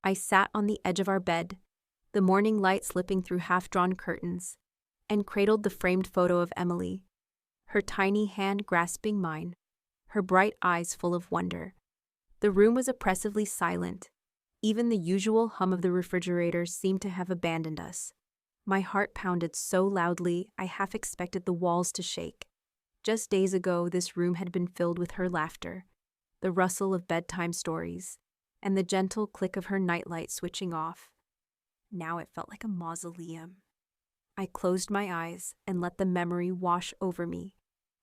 I sat on the edge of our bed, the morning light slipping through half-drawn curtains, and cradled the framed photo of Emily, her tiny hand grasping mine, her bright eyes full of wonder. The room was oppressively silent. Even the usual hum of the refrigerator seemed to have abandoned us. My heart pounded so loudly I half expected the walls to shake. Just days ago, this room had been filled with her laughter, the rustle of bedtime stories, and the gentle click of her nightlight switching off. Now it felt like a mausoleum. I closed my eyes and let the memory wash over me.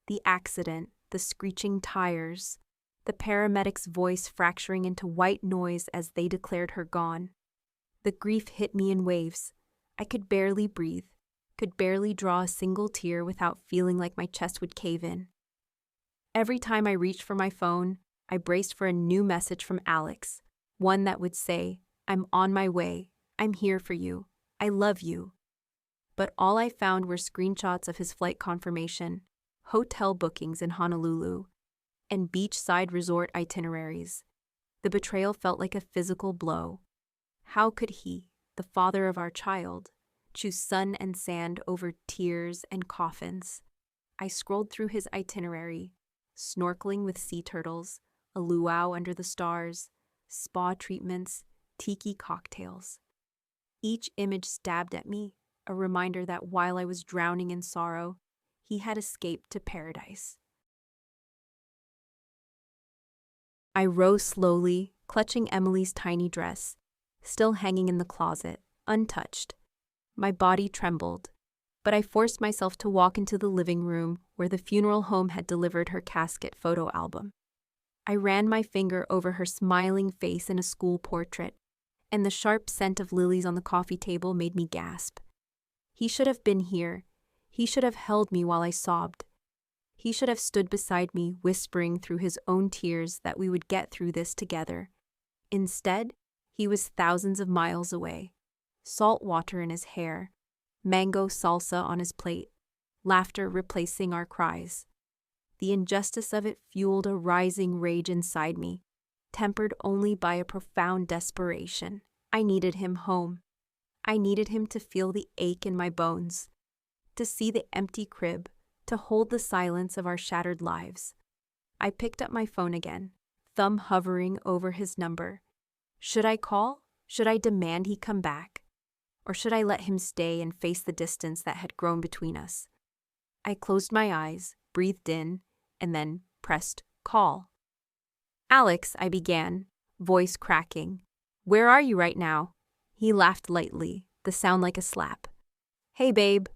The accident, the screeching tires, the paramedic's voice fracturing into white noise as they declared her gone. The grief hit me in waves. I could barely breathe, could barely draw a single tear without feeling like my chest would cave in. Every time I reached for my phone, I braced for a new message from Alex, one that would say, "I'm on my way, I'm here for you, I love you." But all I found were screenshots of his flight confirmation, hotel bookings in Honolulu, and beachside resort itineraries. The betrayal felt like a physical blow. How could he, the father of our child, choose sun and sand over tears and coffins? I scrolled through his itinerary, snorkeling with sea turtles, a luau under the stars, spa treatments, tiki cocktails. Each image stabbed at me, a reminder that while I was drowning in sorrow, he had escaped to paradise. I rose slowly, clutching Emily's tiny dress, still hanging in the closet, untouched. My body trembled, but I forced myself to walk into the living room where the funeral home had delivered her casket photo album. I ran my finger over her smiling face in a school portrait, and the sharp scent of lilies on the coffee table made me gasp. He should have been here. He should have held me while I sobbed. He should have stood beside me, whispering through his own tears that we would get through this together. Instead, he was thousands of miles away. Salt water in his hair, mango salsa on his plate, laughter replacing our cries. The injustice of it fueled a rising rage inside me, tempered only by a profound desperation. I needed him home. I needed him to feel the ache in my bones, to see the empty crib, to hold the silence of our shattered lives. I picked up my phone again, thumb hovering over his number. Should I call? Should I demand he come back? Or should I let him stay and face the distance that had grown between us? I closed my eyes, breathed in, and then pressed call. "Alex," I began, voice cracking. "Where are you right now?" He laughed lightly, the sound like a slap. "Hey, babe.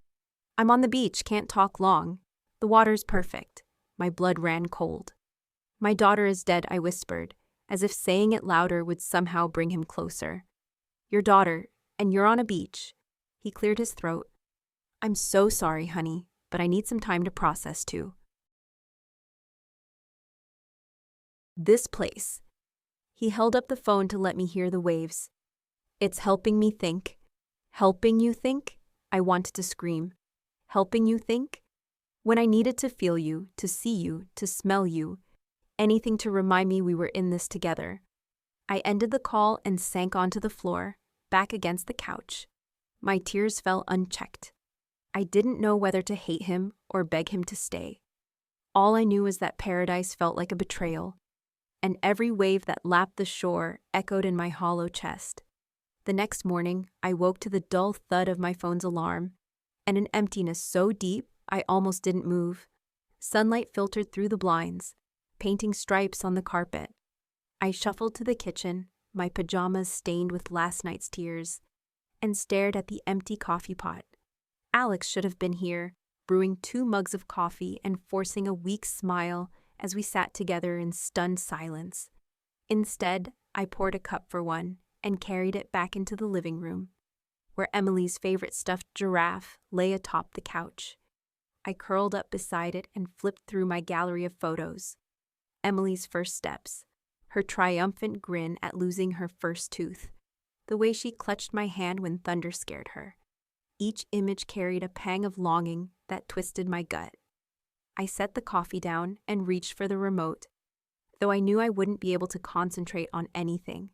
I'm on the beach, can't talk long. The water's perfect." My blood ran cold. "My daughter is dead," I whispered, as if saying it louder would somehow bring him closer. "Your daughter, and you're on a beach." He cleared his throat. "I'm so sorry, honey, but I need some time to process too." This place. He held up the phone to let me hear the waves. "It's helping me think." "Helping you think?" I wanted to scream. "Helping you think?" When I needed to feel you, to see you, to smell you, anything to remind me we were in this together. I ended the call and sank onto the floor, back against the couch. My tears fell unchecked. I didn't know whether to hate him or beg him to stay. All I knew was that paradise felt like a betrayal, and every wave that lapped the shore echoed in my hollow chest. The next morning, I woke to the dull thud of my phone's alarm, and an emptiness so deep I almost didn't move. Sunlight filtered through the blinds, painting stripes on the carpet. I shuffled to the kitchen, my pajamas stained with last night's tears, and stared at the empty coffee pot. Alex should have been here, brewing 2 mugs of coffee and forcing a weak smile as we sat together in stunned silence. Instead, I poured a cup for one and carried it back into the living room, where Emily's favorite stuffed giraffe lay atop the couch. I curled up beside it and flipped through my gallery of photos. Emily's first steps, her triumphant grin at losing her first tooth, the way she clutched my hand when thunder scared her. Each image carried a pang of longing that twisted my gut. I set the coffee down and reached for the remote, though I knew I wouldn't be able to concentrate on anything.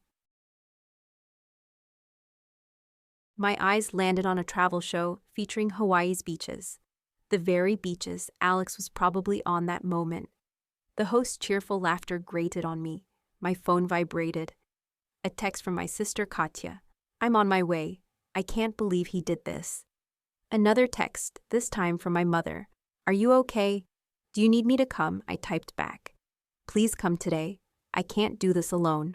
My eyes landed on a travel show featuring Hawaii's beaches. The very beaches Alex was probably on that moment. The host's cheerful laughter grated on me. My phone vibrated. A text from my sister Katya. "I'm on my way. I can't believe he did this." Another text, this time from my mother. "Are you okay? Do you need me to come?" I typed back. "Please come today. I can't do this alone."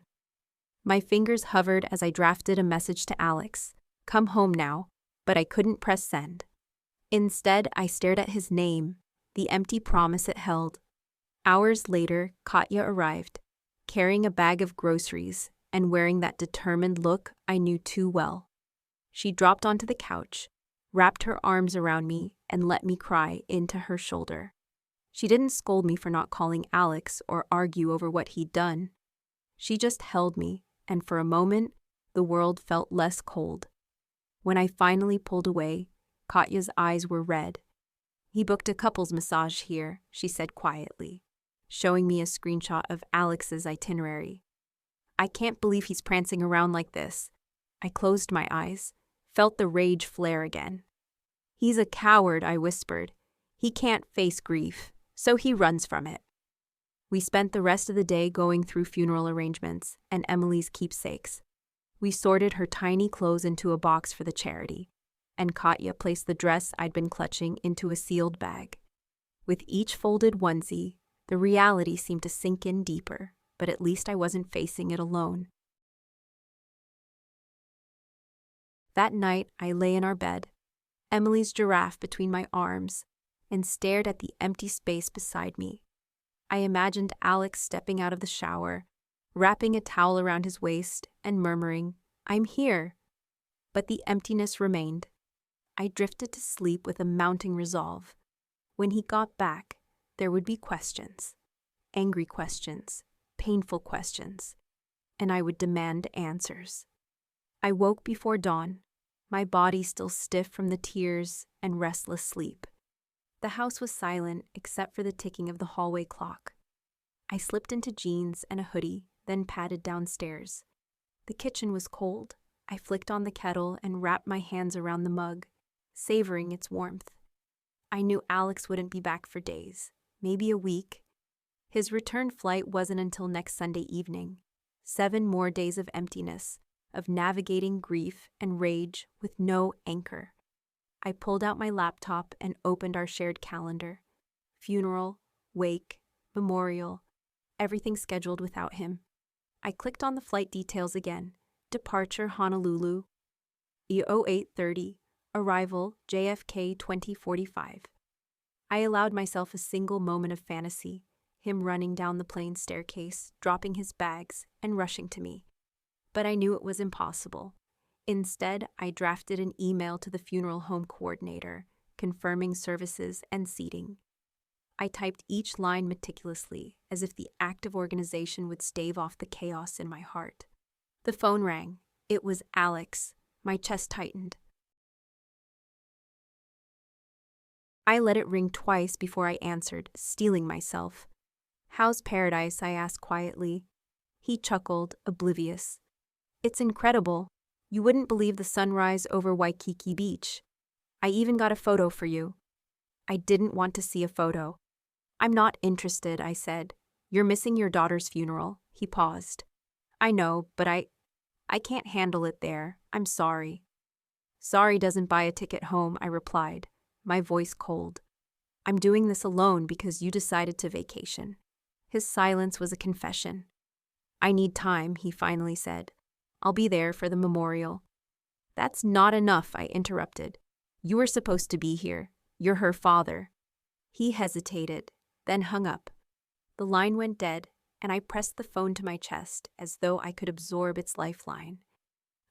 My fingers hovered as I drafted a message to Alex. "Come home now," but I couldn't press send. Instead, I stared at his name, the empty promise it held. Hours later, Katya arrived, carrying a bag of groceries and wearing that determined look I knew too well. She dropped onto the couch, wrapped her arms around me, and let me cry into her shoulder. She didn't scold me for not calling Alex or argue over what he'd done. She just held me, and for a moment, the world felt less cold. When I finally pulled away, Katya's eyes were red. "He booked a couples massage here," she said quietly, showing me a screenshot of Alex's itinerary. "I can't believe he's prancing around like this." I closed my eyes, felt the rage flare again. "He's a coward," I whispered. "He can't face grief, so he runs from it." We spent the rest of the day going through funeral arrangements and Emily's keepsakes. We sorted her tiny clothes into a box for the charity, and Katya placed the dress I'd been clutching into a sealed bag. With each folded onesie, the reality seemed to sink in deeper, but at least I wasn't facing it alone. That night, I lay in our bed, Emily's giraffe between my arms, and stared at the empty space beside me. I imagined Alex stepping out of the shower, wrapping a towel around his waist, and murmuring, "I'm here." But the emptiness remained. I drifted to sleep with a mounting resolve. When he got back, there would be questions. Angry questions, painful questions, and I would demand answers. I woke before dawn, my body still stiff from the tears and restless sleep. The house was silent except for the ticking of the hallway clock. I slipped into jeans and a hoodie, then padded downstairs. The kitchen was cold. I flicked on the kettle and wrapped my hands around the mug, savoring its warmth. I knew Alex wouldn't be back for days, maybe a week. His return flight wasn't until next Sunday evening. 7 more days of emptiness, of navigating grief and rage with no anchor. I pulled out my laptop and opened our shared calendar. Funeral, wake, memorial, everything scheduled without him. I clicked on the flight details again. Departure Honolulu, E08:30, arrival JFK 2045. I allowed myself a single moment of fantasy, him running down the plane staircase, dropping his bags, and rushing to me. But I knew it was impossible. Instead, I drafted an email to the funeral home coordinator, confirming services and seating. I typed each line meticulously, as if the act of organization would stave off the chaos in my heart. The phone rang. It was Alex. My chest tightened. I let it ring twice before I answered, steeling myself. "How's paradise?" I asked quietly. He chuckled, oblivious. "It's incredible. You wouldn't believe the sunrise over Waikiki Beach. I even got a photo for you." I didn't want to see a photo. "I'm not interested," I said. "You're missing your daughter's funeral." He paused. "I know, but I can't handle it there. I'm sorry." "Sorry doesn't buy a ticket home," I replied, my voice cold. "I'm doing this alone because you decided to vacation." His silence was a confession. "I need time," he finally said. "I'll be there for the memorial." "That's not enough," I interrupted. "You were supposed to be here. You're her father." He hesitated, then hung up. The line went dead, and I pressed the phone to my chest as though I could absorb its lifeline.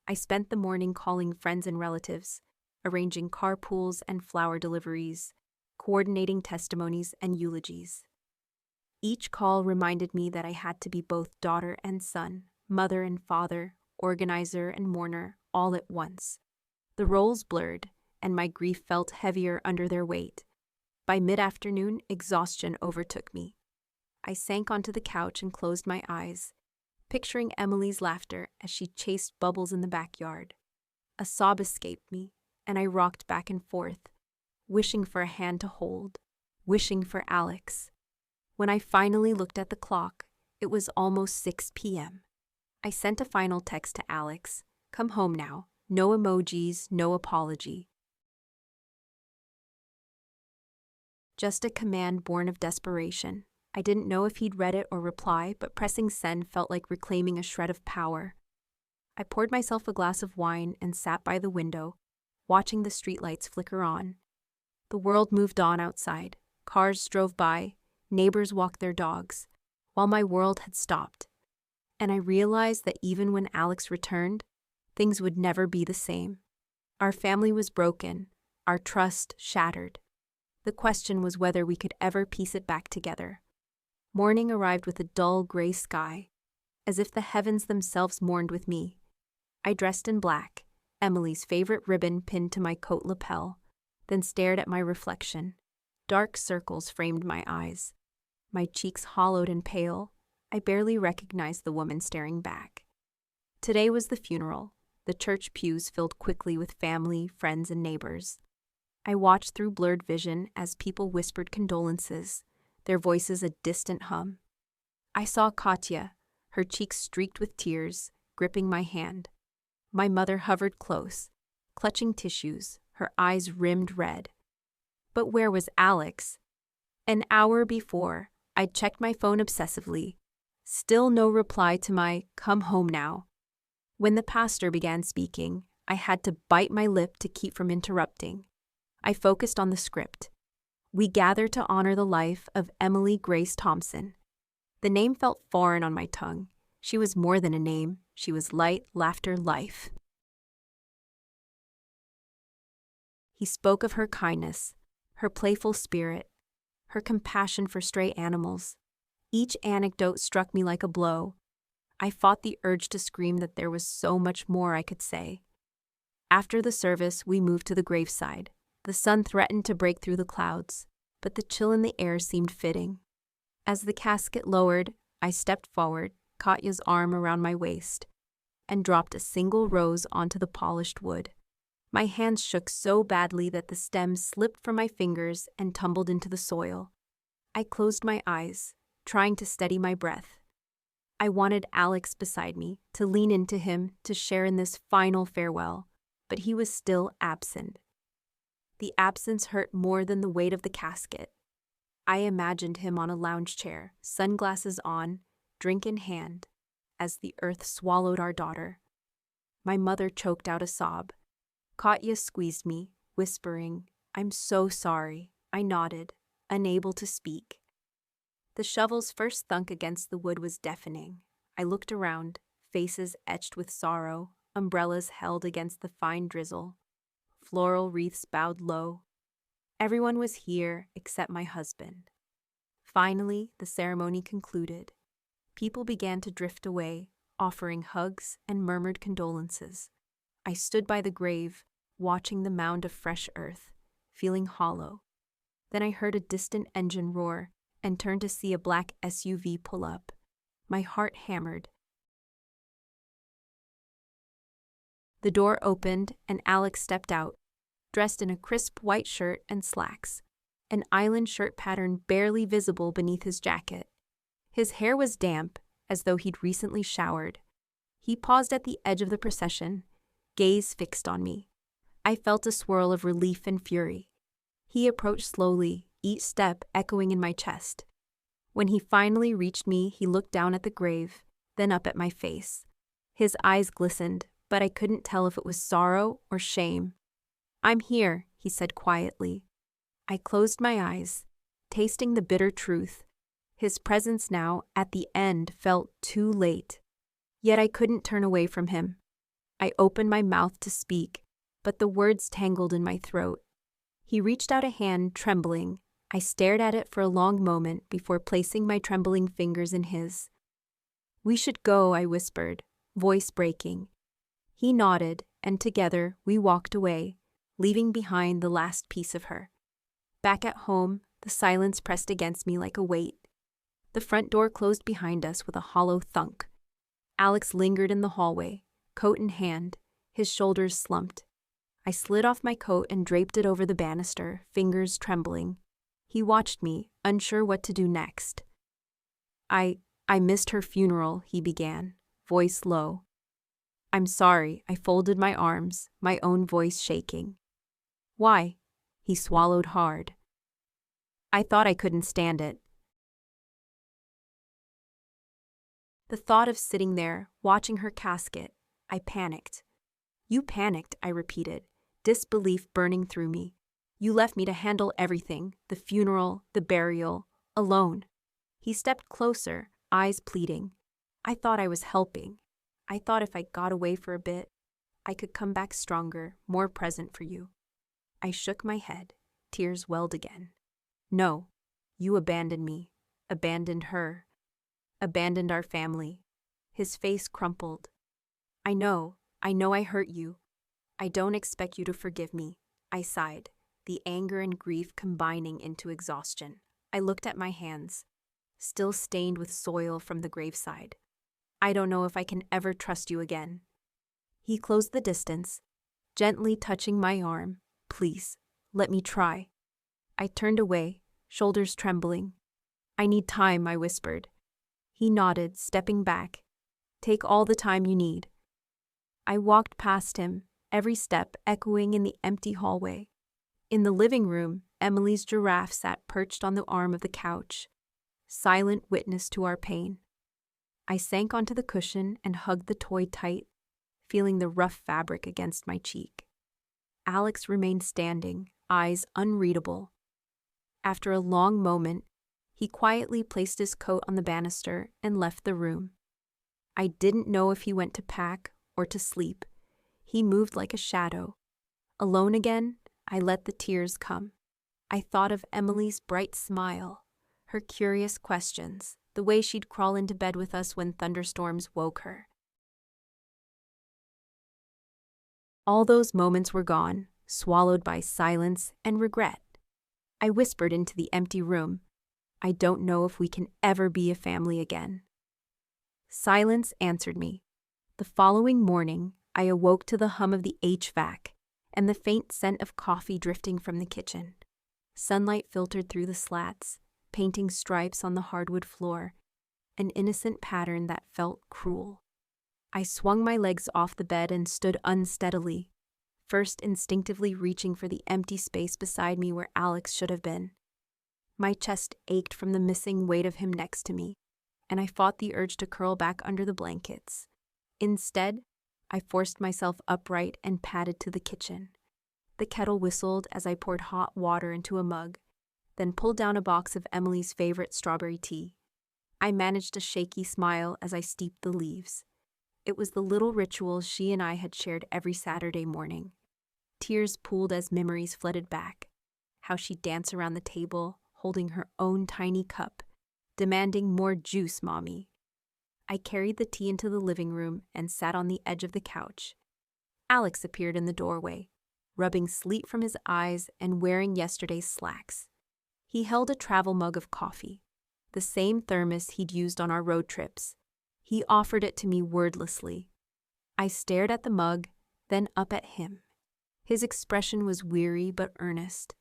I spent the morning calling friends and relatives, arranging carpools and flower deliveries, coordinating testimonies and eulogies. Each call reminded me that I had to be both daughter and son, mother and father, organizer and mourner, all at once. The roles blurred, and my grief felt heavier under their weight. By mid-afternoon, exhaustion overtook me. I sank onto the couch and closed my eyes, picturing Emily's laughter as she chased bubbles in the backyard. A sob escaped me, and I rocked back and forth, wishing for a hand to hold, wishing for Alex. When I finally looked at the clock, it was almost 6 p.m. I sent a final text to Alex, "Come home now. No emojis, no apology." Just a command born of desperation. I didn't know if he'd read it or reply, but pressing send felt like reclaiming a shred of power. I poured myself a glass of wine and sat by the window, watching the streetlights flicker on. The world moved on outside. Cars drove by, neighbors walked their dogs, while my world had stopped. And I realized that even when Alex returned, things would never be the same. Our family was broken, our trust shattered. The question was whether we could ever piece it back together. Morning arrived with a dull gray sky, as if the heavens themselves mourned with me. I dressed in black, Emily's favorite ribbon pinned to my coat lapel, then stared at my reflection. Dark circles framed my eyes. My cheeks hollowed and pale. I barely recognized the woman staring back. Today was the funeral. The church pews filled quickly with family, friends, and neighbors. I watched through blurred vision as people whispered condolences, their voices a distant hum. I saw Katya, her cheeks streaked with tears, gripping my hand. My mother hovered close, clutching tissues, her eyes rimmed red. But where was Alex? An hour before, I'd checked my phone obsessively. Still no reply to my "come home now." When the pastor began speaking, I had to bite my lip to keep from interrupting. I focused on the script. We gather to honor the life of Emily Grace Thompson. The name felt foreign on my tongue. She was more than a name. She was light, laughter, life. He spoke of her kindness, her playful spirit, her compassion for stray animals. Each anecdote struck me like a blow. I fought the urge to scream that there was so much more I could say. After the service, we moved to the graveside. The sun threatened to break through the clouds, but the chill in the air seemed fitting. As the casket lowered, I stepped forward, Katya's arm around my waist, and dropped a single rose onto the polished wood. My hands shook so badly that the stem slipped from my fingers and tumbled into the soil. I closed my eyes, trying to steady my breath. I wanted Alex beside me, to lean into him, to share in this final farewell, but he was still absent. The absence hurt more than the weight of the casket. I imagined him on a lounge chair, sunglasses on, drink in hand, as the earth swallowed our daughter. My mother choked out a sob. Katya squeezed me, whispering, "I'm so sorry." I nodded, unable to speak. The shovel's first thunk against the wood was deafening. I looked around, faces etched with sorrow, umbrellas held against the fine drizzle. Floral wreaths bowed low. Everyone was here except my husband. Finally, the ceremony concluded. People began to drift away, offering hugs and murmured condolences. I stood by the grave, watching the mound of fresh earth, feeling hollow. Then I heard a distant engine roar and turned to see a black SUV pull up. My heart hammered. The door opened and Alex stepped out, dressed in a crisp white shirt and slacks, an island shirt pattern barely visible beneath his jacket. His hair was damp, as though he'd recently showered. He paused at the edge of the procession, gaze fixed on me. I felt a swirl of relief and fury. He approached slowly, each step echoing in my chest. When he finally reached me, he looked down at the grave, then up at my face. His eyes glistened, but I couldn't tell if it was sorrow or shame. "I'm here," he said quietly. I closed my eyes, tasting the bitter truth. His presence now, at the end, felt too late. Yet I couldn't turn away from him. I opened my mouth to speak, but the words tangled in my throat. He reached out a hand, trembling. I stared at it for a long moment before placing my trembling fingers in his. "We should go," I whispered, voice breaking. He nodded, and together we walked away, leaving behind the last piece of her. Back at home, the silence pressed against me like a weight. The front door closed behind us with a hollow thunk. Alex lingered in the hallway, coat in hand, His shoulders slumped. I slid off my coat and draped it over the banister, fingers trembling. He watched me, unsure what to do next. I missed her funeral, he began, voice low. I'm sorry, I folded my arms, my own voice shaking. Why? He swallowed hard. I thought I couldn't stand it. The thought of sitting there, watching her casket, I panicked. You panicked, I repeated, disbelief burning through me. You left me to handle everything, the funeral, the burial, alone. He stepped closer, eyes pleading. I thought I was helping. I thought if I got away for a bit, I could come back stronger, more present for you. I shook my head, tears welled again. No, you abandoned me, abandoned her, abandoned our family. His face crumpled. I know I hurt you. I don't expect you to forgive me. I sighed, the anger and grief combining into exhaustion. I looked at my hands, still stained with soil from the graveside. I don't know if I can ever trust you again. He closed the distance, gently touching my arm. Please, let me try. I turned away, shoulders trembling. I need time, I whispered. He nodded, stepping back. Take all the time you need. I walked past him, every step echoing in the empty hallway. In the living room, Emily's giraffe sat perched on the arm of the couch, silent witness to our pain. I sank onto the cushion and hugged the toy tight, feeling the rough fabric against my cheek. Alex remained standing, eyes unreadable. After a long moment, he quietly placed his coat on the banister and left the room. I didn't know if he went to pack or to sleep. He moved like a shadow. Alone again, I let the tears come. I thought of Emily's bright smile, her curious questions, the way she'd crawl into bed with us when thunderstorms woke her. All those moments were gone, swallowed by silence and regret. I whispered into the empty room, I don't know if we can ever be a family again. Silence answered me. The following morning, I awoke to the hum of the HVAC and the faint scent of coffee drifting from the kitchen. Sunlight filtered through the slats, painting stripes on the hardwood floor, an innocent pattern that felt cruel. I swung my legs off the bed and stood unsteadily, first instinctively reaching for the empty space beside me where Alex should have been. My chest ached from the missing weight of him next to me, and I fought the urge to curl back under the blankets. Instead, I forced myself upright and padded to the kitchen. The kettle whistled as I poured hot water into a mug, then pulled down a box of Emily's favorite strawberry tea. I managed a shaky smile as I steeped the leaves. It was the little rituals she and I had shared every Saturday morning. Tears pooled as memories flooded back. How she'd dance around the table, holding her own tiny cup, demanding more juice, Mommy. I carried the tea into the living room and sat on the edge of the couch. Alex appeared in the doorway, rubbing sleep from his eyes and wearing yesterday's slacks. He held a travel mug of coffee, the same thermos he'd used on our road trips. He offered it to me wordlessly. I stared at the mug, then up at him. His expression was weary but earnest.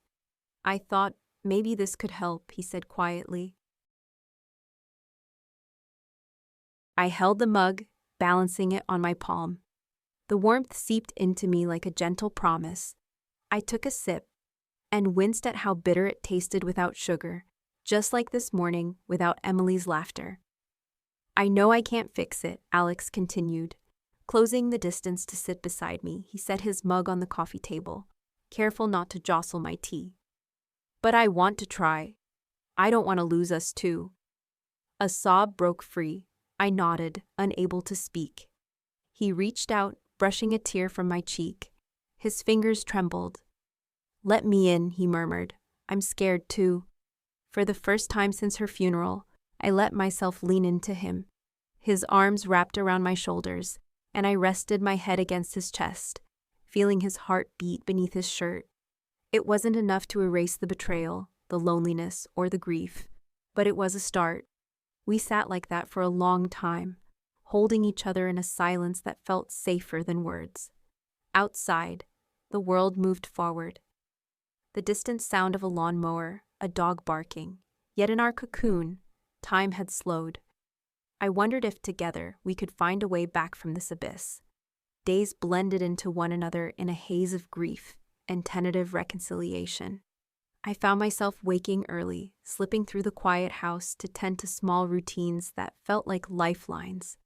I thought maybe this could help, he said quietly. I held the mug, balancing it on my palm. The warmth seeped into me like a gentle promise. I took a sip and winced at how bitter it tasted without sugar, just like this morning without Emily's laughter. I know I can't fix it, Alex continued. Closing the distance to sit beside me, he set his mug on the coffee table, careful not to jostle my tea. But I want to try. I don't want to lose us too. A sob broke free. I nodded, unable to speak. He reached out, brushing a tear from my cheek. His fingers trembled. Let me in, he murmured. I'm scared too. For the first time since her funeral, I let myself lean into him. His arms wrapped around my shoulders, and I rested my head against his chest, feeling his heart beat beneath his shirt. It wasn't enough to erase the betrayal, the loneliness, or the grief, but it was a start. We sat like that for a long time, holding each other in a silence that felt safer than words. Outside, the world moved forward. The distant sound of a lawnmower, a dog barking. Yet in our cocoon, time had slowed. I wondered if together we could find a way back from this abyss. Days blended into one another in a haze of grief and tentative reconciliation. I found myself waking early, slipping through the quiet house to tend to small routines that felt like lifelines.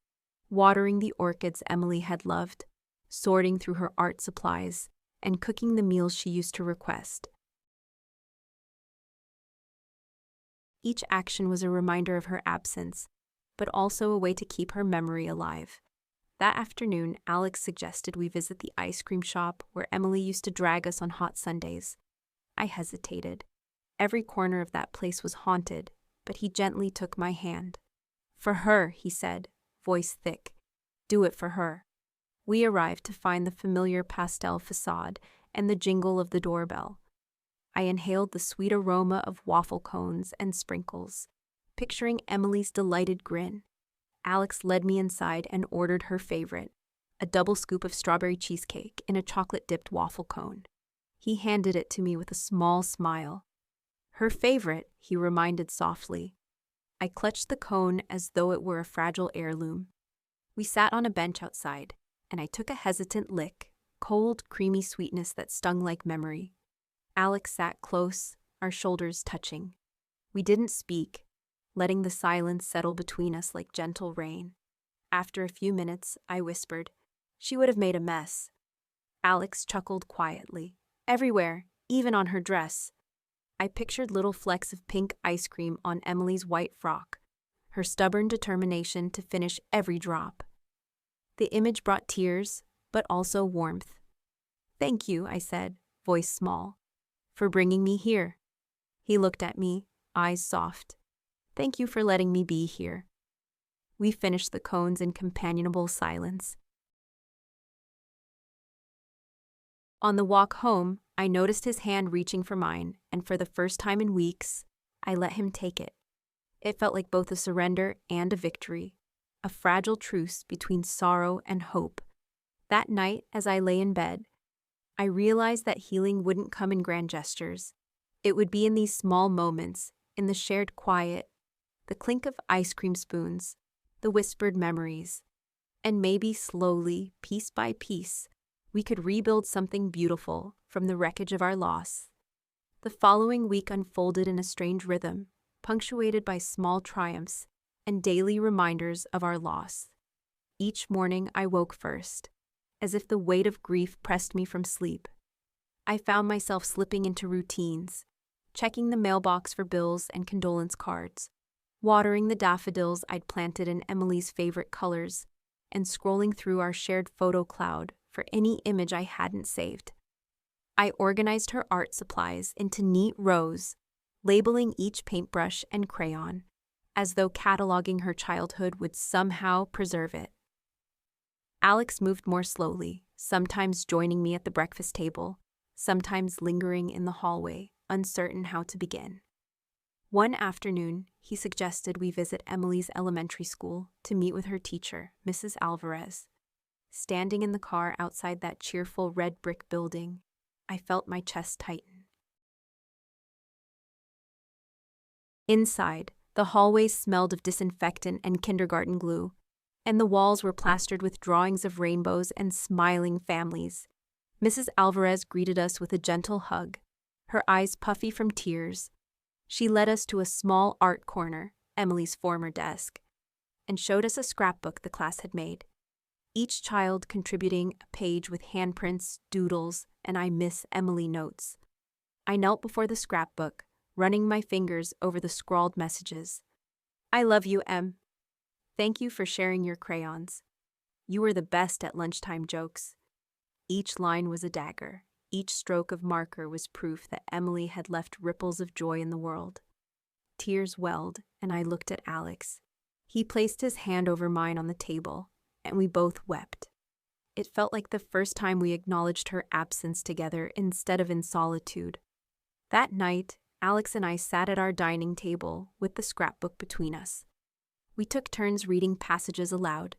Watering the orchids Emily had loved, sorting through her art supplies, and cooking the meals she used to request. Each action was a reminder of her absence, but also a way to keep her memory alive. That afternoon, Alex suggested we visit the ice cream shop where Emily used to drag us on hot Sundays. I hesitated. Every corner of that place was haunted, but he gently took my hand. "For her," he said, voice thick. "Do it for her." We arrived to find the familiar pastel facade and the jingle of the doorbell. I inhaled the sweet aroma of waffle cones and sprinkles, picturing Emily's delighted grin. Alex led me inside and ordered her favorite, a double scoop of strawberry cheesecake in a chocolate-dipped waffle cone. He handed it to me with a small smile. "Her favorite," he reminded softly. I clutched the cone as though it were a fragile heirloom. We sat on a bench outside, and I took a hesitant lick, cold, creamy sweetness that stung like memory. Alex sat close, our shoulders touching. We didn't speak, letting the silence settle between us like gentle rain. After a few minutes, I whispered, "She would have made a mess." Alex chuckled quietly. "Everywhere, even on her dress." I pictured little flecks of pink ice cream on Emily's white frock, her stubborn determination to finish every drop. The image brought tears, but also warmth. "Thank you," I said, voice small, "for bringing me here." He looked at me, eyes soft. "Thank you for letting me be here." We finished the cones in companionable silence. On the walk home, I noticed his hand reaching for mine, and for the first time in weeks, I let him take it. It felt like both a surrender and a victory, a fragile truce between sorrow and hope. That night, as I lay in bed, I realized that healing wouldn't come in grand gestures. It would be in these small moments, in the shared quiet, the clink of ice cream spoons, the whispered memories. And maybe slowly, piece by piece, we could rebuild something beautiful from the wreckage of our loss. The following week unfolded in a strange rhythm, punctuated by small triumphs and daily reminders of our loss. Each morning I woke first, as if the weight of grief pressed me from sleep. I found myself slipping into routines, checking the mailbox for bills and condolence cards, watering the daffodils I'd planted in Emily's favorite colors, and scrolling through our shared photo cloud for any image I hadn't saved. I organized her art supplies into neat rows, labeling each paintbrush and crayon, as though cataloging her childhood would somehow preserve it. Alex moved more slowly, sometimes joining me at the breakfast table, sometimes lingering in the hallway, uncertain how to begin. One afternoon, he suggested we visit Emily's elementary school to meet with her teacher, Mrs. Alvarez. Standing in the car outside that cheerful red brick building, I felt my chest tighten. Inside, the hallways smelled of disinfectant and kindergarten glue, and the walls were plastered with drawings of rainbows and smiling families. Mrs. Alvarez greeted us with a gentle hug, her eyes puffy from tears. She led us to a small art corner, Emily's former desk, and showed us a scrapbook the class had made, each child contributing a page with handprints, doodles, and "I miss Emily" notes. I knelt before the scrapbook, running my fingers over the scrawled messages. "I love you, Em. Thank you for sharing your crayons. You were the best at lunchtime jokes." Each line was a dagger. Each stroke of marker was proof that Emily had left ripples of joy in the world. Tears welled, and I looked at Alex. He placed his hand over mine on the table, and we both wept. It felt like the first time we acknowledged her absence together instead of in solitude. That night, Alex and I sat at our dining table with the scrapbook between us. We took turns reading passages aloud.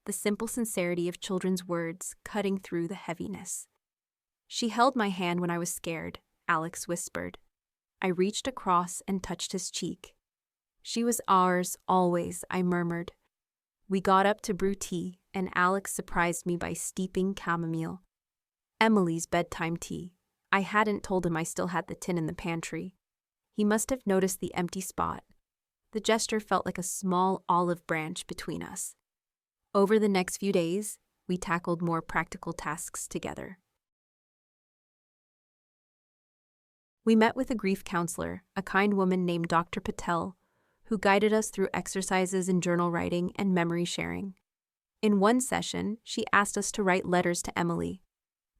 the simple sincerity of children's words cutting through the heaviness. She held my hand when I was scared, Alex whispered. I reached across and touched his cheek. She was ours always, I murmured. We got up to brew tea, and Alex surprised me by steeping chamomile. Emily's bedtime tea. I hadn't told him I still had the tin in the pantry. He must have noticed the empty spot. The gesture felt like a small olive branch between us. Over the next few days, we tackled more practical tasks together. We met with a grief counselor, a kind woman named Dr. Patel, who guided us through exercises in journal writing and memory sharing. In one session, she asked us to write letters to Emily.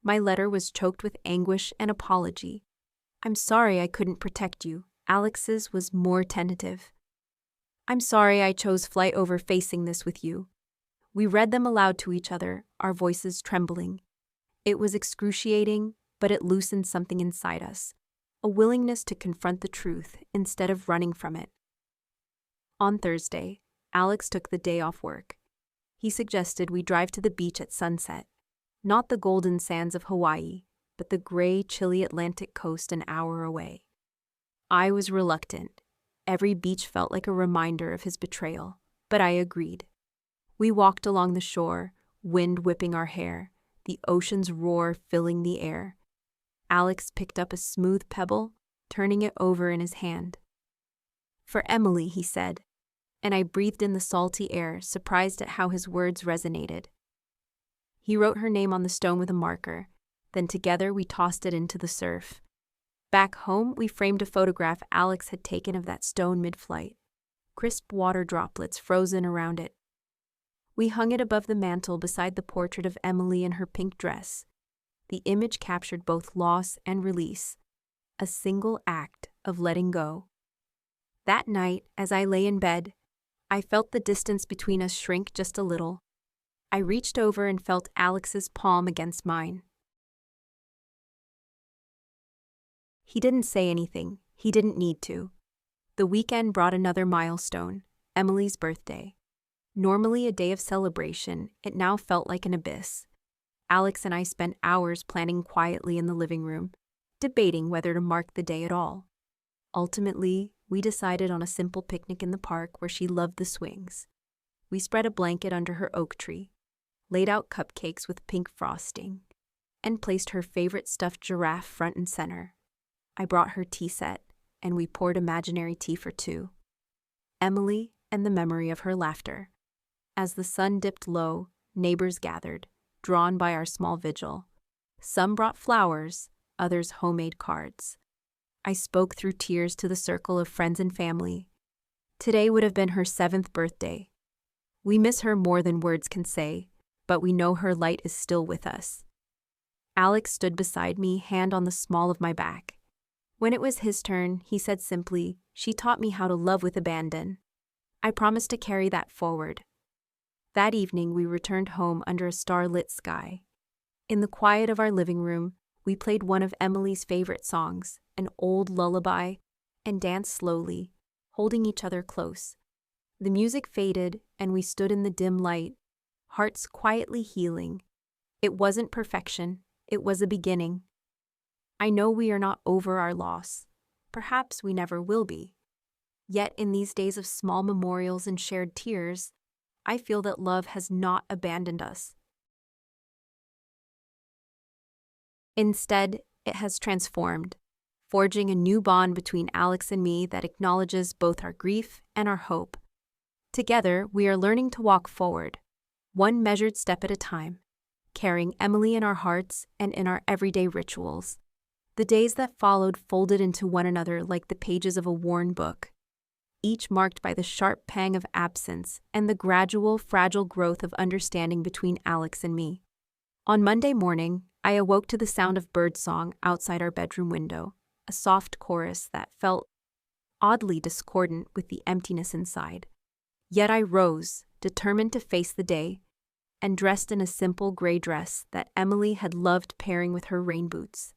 My letter was choked with anguish and apology. I'm sorry I couldn't protect you. Alex's was more tentative. I'm sorry I chose flight over facing this with you. We read them aloud to each other, our voices trembling. It was excruciating, but it loosened something inside us, a willingness to confront the truth instead of running from it. On Thursday, Alex took the day off work. He suggested we drive to the beach at sunset, not the golden sands of Hawaii, but the gray, chilly Atlantic coast an hour away. I was reluctant. Every beach felt like a reminder of his betrayal, but I agreed. We walked along the shore, wind whipping our hair, the ocean's roar filling the air. Alex picked up a smooth pebble, turning it over in his hand. For Emily, he said, and I breathed in the salty air, surprised at how his words resonated. He wrote her name on the stone with a marker, then together we tossed it into the surf. Back home, we framed a photograph Alex had taken of that stone mid-flight, crisp water droplets frozen around it. We hung it above the mantel beside the portrait of Emily in her pink dress. The image captured both loss and release, a single act of letting go. That night, as I lay in bed, I felt the distance between us shrink just a little. I reached over and felt Alex's palm against mine. He didn't say anything. He didn't need to. The weekend brought another milestone, Emily's birthday. Normally a day of celebration, it now felt like an abyss. Alex and I spent hours planning quietly in the living room, debating whether to mark the day at all. Ultimately, we decided on a simple picnic in the park where she loved the swings. We spread a blanket under her oak tree, laid out cupcakes with pink frosting, and placed her favorite stuffed giraffe front and center. I brought her tea set, and we poured imaginary tea for two. Emily and the memory of her laughter. As the sun dipped low, neighbors gathered, drawn by our small vigil. Some brought flowers, others homemade cards. I spoke through tears to the circle of friends and family. Today would have been her 7th birthday. We miss her more than words can say, but we know her light is still with us. Alex stood beside me, hand on the small of my back. When it was his turn, he said simply, "She taught me how to love with abandon." I promised to carry that forward. That evening, we returned home under a star-lit sky. In the quiet of our living room, we played one of Emily's favorite songs, an old lullaby, and danced slowly, holding each other close. The music faded, and we stood in the dim light, hearts quietly healing. It wasn't perfection, it was a beginning. I know we are not over our loss. Perhaps we never will be. Yet in these days of small memorials and shared tears, I feel that love has not abandoned us. Instead, it has transformed, forging a new bond between Alex and me that acknowledges both our grief and our hope. Together, we are learning to walk forward, one measured step at a time, carrying Emily in our hearts and in our everyday rituals. The days that followed folded into one another like the pages of a worn book, each marked by the sharp pang of absence and the gradual, fragile growth of understanding between Alex and me. On Monday morning, I awoke to the sound of birdsong outside our bedroom window, a soft chorus that felt oddly discordant with the emptiness inside. Yet I rose, determined to face the day, and dressed in a simple gray dress that Emily had loved pairing with her rain boots.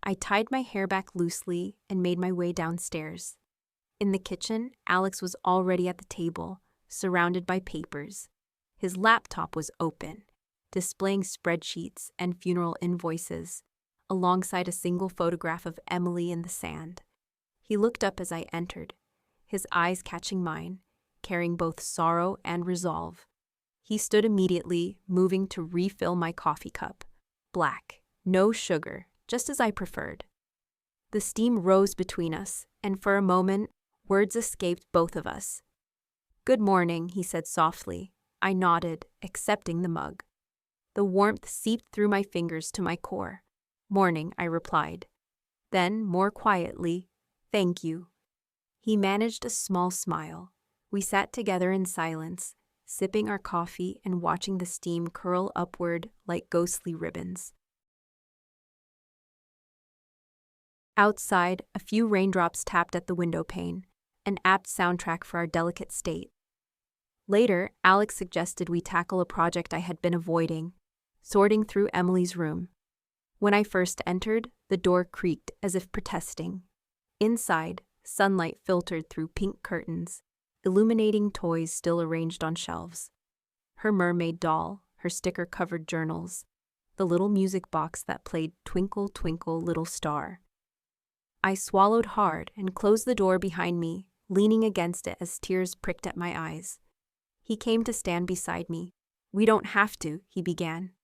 I tied my hair back loosely and made my way downstairs. In the kitchen, Alex was already at the table, surrounded by papers. His laptop was open, displaying spreadsheets and funeral invoices, alongside a single photograph of Emily in the sand. He looked up as I entered, his eyes catching mine, carrying both sorrow and resolve. He stood immediately, moving to refill my coffee cup. Black, no sugar, just as I preferred. The steam rose between us, and for a moment, words escaped both of us. "Good morning," he said softly. I nodded, accepting the mug. The warmth seeped through my fingers to my core. "Morning," I replied. Then, more quietly, "Thank you." He managed a small smile. We sat together in silence, sipping our coffee and watching the steam curl upward like ghostly ribbons. Outside, a few raindrops tapped at the window pane, an apt soundtrack for our delicate state. Later, Alex suggested we tackle a project I had been avoiding, sorting through Emily's room. When I first entered, the door creaked as if protesting. Inside, sunlight filtered through pink curtains, illuminating toys still arranged on shelves. Her mermaid doll, her sticker-covered journals, the little music box that played Twinkle, Twinkle, Little Star. I swallowed hard and closed the door behind me, leaning against it as tears pricked at my eyes. He came to stand beside me. "We don't have to," he began.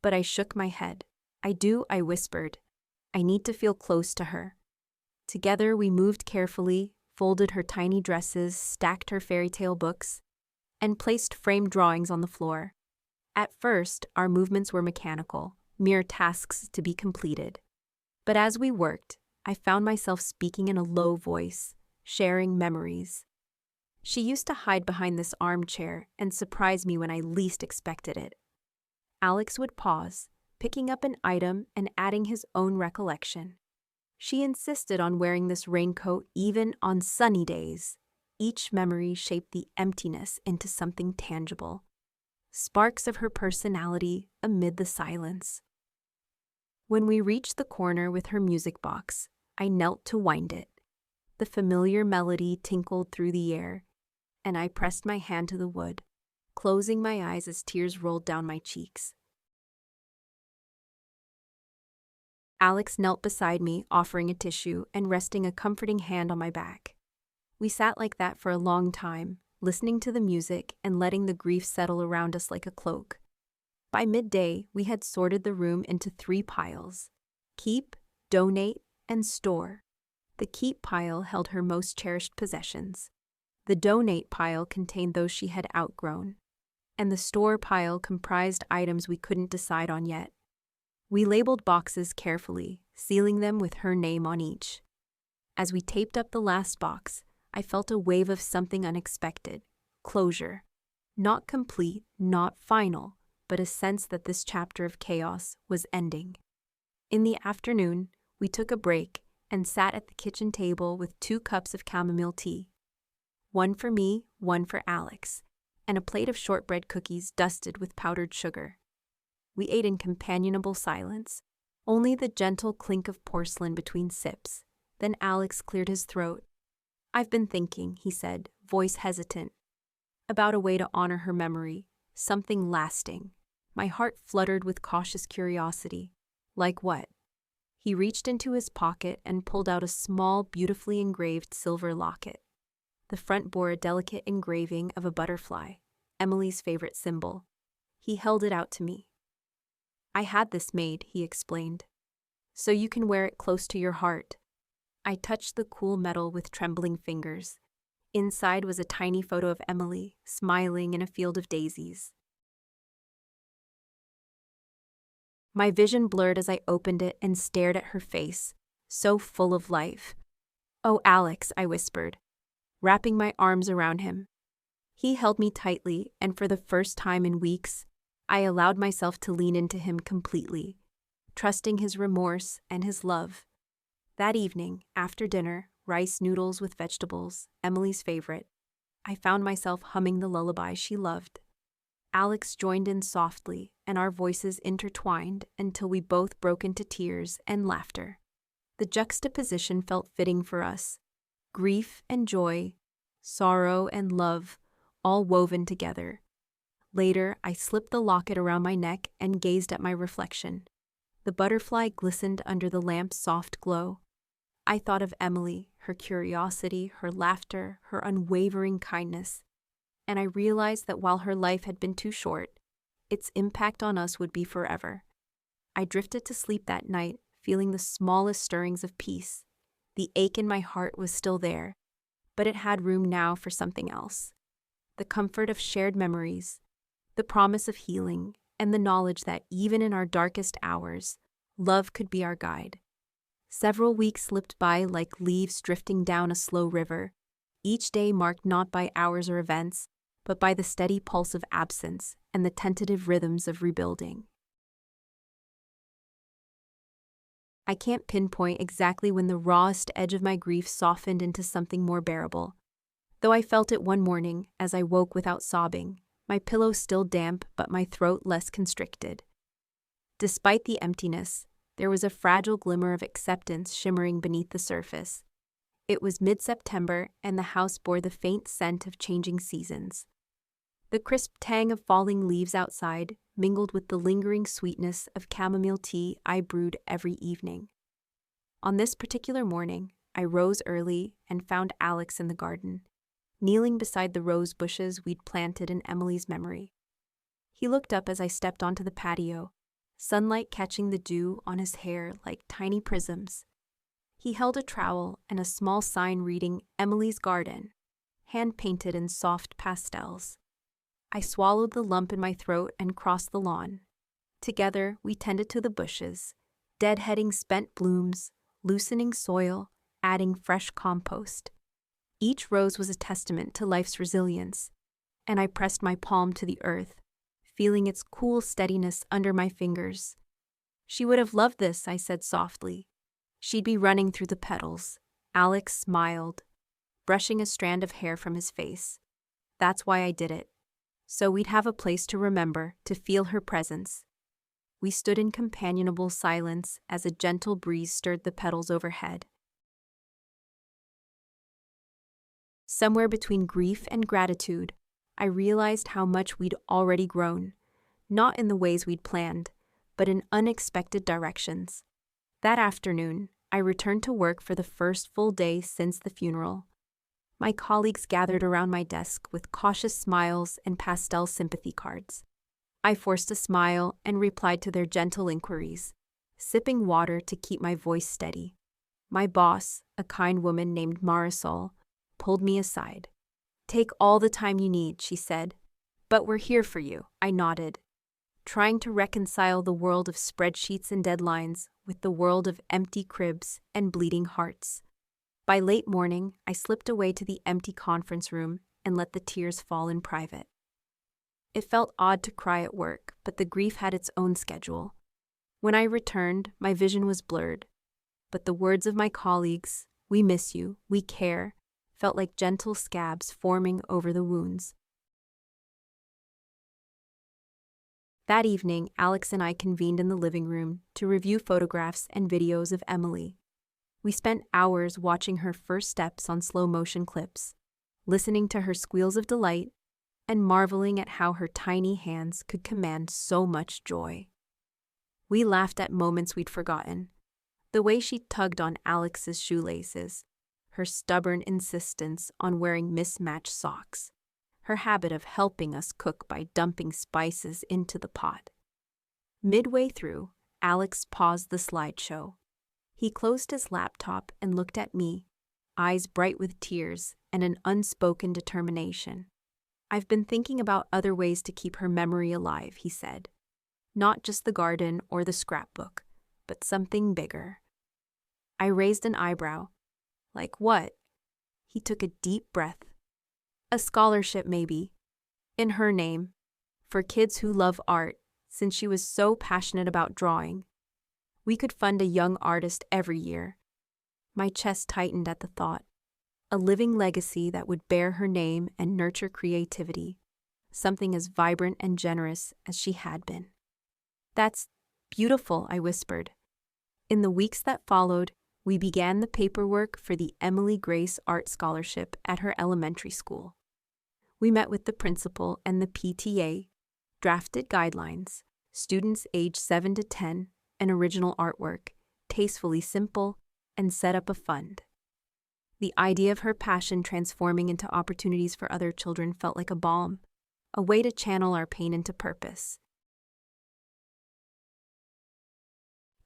But I shook my head. "I do," I whispered. "I need to feel close to her." Together we moved carefully, folded her tiny dresses, stacked her fairy tale books, and placed framed drawings on the floor. At first, our movements were mechanical, mere tasks to be completed. But as we worked, I found myself speaking in a low voice, sharing memories. She used to hide behind this armchair and surprise me when I least expected it. Alex would pause, picking up an item and adding his own recollection. She insisted on wearing this raincoat even on sunny days. Each memory shaped the emptiness into something tangible. Sparks of her personality amid the silence. When we reached the corner with her music box, I knelt to wind it. The familiar melody tinkled through the air, and I pressed my hand to the wood, closing my eyes as tears rolled down my cheeks. Alex knelt beside me, offering a tissue and resting a comforting hand on my back. We sat like that for a long time, listening to the music and letting the grief settle around us like a cloak. By midday, we had sorted the room into 3 piles: keep, donate, and store. The keep pile held her most cherished possessions. The donate pile contained those she had outgrown. And the store pile comprised items we couldn't decide on yet. We labeled boxes carefully, sealing them with her name on each. As we taped up the last box, I felt a wave of something unexpected: closure. Not complete, not final, but a sense that this chapter of chaos was ending. In the afternoon, we took a break and sat at the kitchen table with 2 cups of chamomile tea. One for me, one for Alex, and a plate of shortbread cookies dusted with powdered sugar. We ate in companionable silence, only the gentle clink of porcelain between sips. Then Alex cleared his throat. "I've been thinking," he said, voice hesitant, "about a way to honor her memory, something lasting." My heart fluttered with cautious curiosity. "Like what?" He reached into his pocket and pulled out a small, beautifully engraved silver locket. The front bore a delicate engraving of a butterfly, Emily's favorite symbol. He held it out to me. "I had this made," he explained, "so you can wear it close to your heart." I touched the cool metal with trembling fingers. Inside was a tiny photo of Emily, smiling in a field of daisies. My vision blurred as I opened it and stared at her face, so full of life. "Oh, Alex," I whispered, wrapping my arms around him. He held me tightly, and for the first time in weeks, I allowed myself to lean into him completely, trusting his remorse and his love. That evening, after dinner, rice noodles with vegetables, Emily's favorite, I found myself humming the lullaby she loved. Alex joined in softly, and our voices intertwined until we both broke into tears and laughter. The juxtaposition felt fitting for us. Grief and joy, sorrow and love, all woven together. Later, I slipped the locket around my neck and gazed at my reflection. The butterfly glistened under the lamp's soft glow. I thought of Emily, her curiosity, her laughter, her unwavering kindness, and I realized that while her life had been too short, its impact on us would be forever. I drifted to sleep that night, feeling the smallest stirrings of peace. The ache in my heart was still there, but it had room now for something else. The comfort of shared memories, the promise of healing, and the knowledge that even in our darkest hours, love could be our guide. Several weeks slipped by like leaves drifting down a slow river, each day marked not by hours or events, but by the steady pulse of absence and the tentative rhythms of rebuilding. I can't pinpoint exactly when the rawest edge of my grief softened into something more bearable, though I felt it one morning as I woke without sobbing, my pillow still damp but my throat less constricted. Despite the emptiness, there was a fragile glimmer of acceptance shimmering beneath the surface. It was mid-September, and the house bore the faint scent of changing seasons. The crisp tang of falling leaves outside mingled with the lingering sweetness of chamomile tea I brewed every evening. On this particular morning, I rose early and found Alex in the garden, kneeling beside the rose bushes we'd planted in Emily's memory. He looked up as I stepped onto the patio, sunlight catching the dew on his hair like tiny prisms. He held a trowel and a small sign reading Emily's Garden, hand-painted in soft pastels. I swallowed the lump in my throat and crossed the lawn. Together, we tended to the bushes, deadheading spent blooms, loosening soil, adding fresh compost. Each rose was a testament to life's resilience, and I pressed my palm to the earth, feeling its cool steadiness under my fingers. She would have loved this, I said softly. She'd be running through the petals. Alex smiled, brushing a strand of hair from his face. That's why I did it. So we'd have a place to remember, to feel her presence. We stood in companionable silence as a gentle breeze stirred the petals overhead. Somewhere between grief and gratitude, I realized how much we'd already grown, not in the ways we'd planned, but in unexpected directions. That afternoon, I returned to work for the first full day since the funeral. My colleagues gathered around my desk with cautious smiles and pastel sympathy cards. I forced a smile and replied to their gentle inquiries, sipping water to keep my voice steady. My boss, a kind woman named Marisol, pulled me aside. "Take all the time you need," she said. "But we're here for you," I nodded, trying to reconcile the world of spreadsheets and deadlines with the world of empty cribs and bleeding hearts. By late morning, I slipped away to the empty conference room and let the tears fall in private. It felt odd to cry at work, but the grief had its own schedule. When I returned, my vision was blurred, but the words of my colleagues, "We miss you, we care," felt like gentle scabs forming over the wounds. That evening, Alex and I convened in the living room to review photographs and videos of Emily. We spent hours watching her first steps on slow-motion clips, listening to her squeals of delight, and marveling at how her tiny hands could command so much joy. We laughed at moments we'd forgotten, the way she tugged on Alex's shoelaces, her stubborn insistence on wearing mismatched socks, her habit of helping us cook by dumping spices into the pot. Midway through, Alex paused the slideshow. He closed his laptop and looked at me, eyes bright with tears and an unspoken determination. "I've been thinking about other ways to keep her memory alive," he said. "Not just the garden or the scrapbook, but something bigger." I raised an eyebrow. "Like what?" He took a deep breath. "A scholarship, maybe. In her name. For kids who love art, since she was so passionate about drawing. We could fund a young artist every year." My chest tightened at the thought. A living legacy that would bear her name and nurture creativity, something as vibrant and generous as she had been. "That's beautiful," I whispered. In the weeks that followed, we began the paperwork for the Emily Grace Art Scholarship at her elementary school. We met with the principal and the PTA, drafted guidelines, students aged 7 to 10, and original artwork, tastefully simple, and set up a fund. The idea of her passion transforming into opportunities for other children felt like a balm, a way to channel our pain into purpose.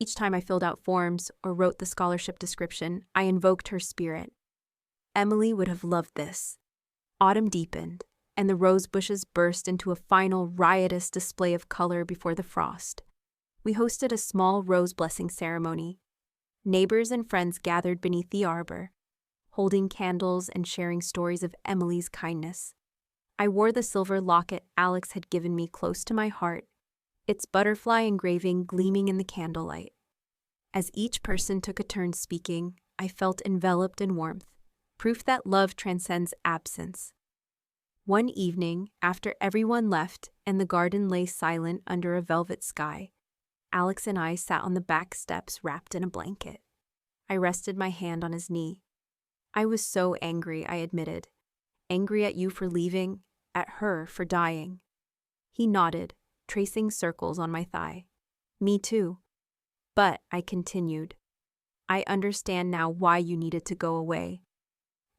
Each time I filled out forms or wrote the scholarship description, I invoked her spirit. Emily would have loved this. Autumn deepened, and the rose bushes burst into a final riotous display of color before the frost. We hosted a small rose blessing ceremony. Neighbors and friends gathered beneath the arbor, holding candles and sharing stories of Emily's kindness. I wore the silver locket Alex had given me close to my heart, its butterfly engraving gleaming in the candlelight. As each person took a turn speaking, I felt enveloped in warmth, proof that love transcends absence. One evening, after everyone left and the garden lay silent under a velvet sky, Alex and I sat on the back steps wrapped in a blanket. I rested my hand on his knee. I was so angry, I admitted. Angry at you for leaving, at her for dying. He nodded, tracing circles on my thigh. Me too. But, I continued, I understand now why you needed to go away.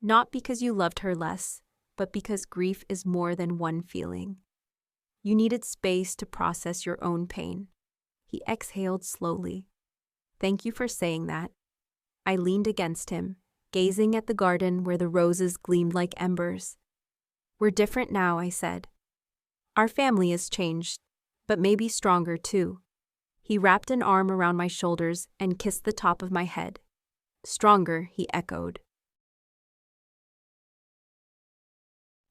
Not because you loved her less, but because grief is more than one feeling. You needed space to process your own pain. He exhaled slowly. Thank you for saying that. I leaned against him, gazing at the garden where the roses gleamed like embers. We're different now, I said. Our family has changed, but maybe stronger too. He wrapped an arm around my shoulders and kissed the top of my head. Stronger, he echoed.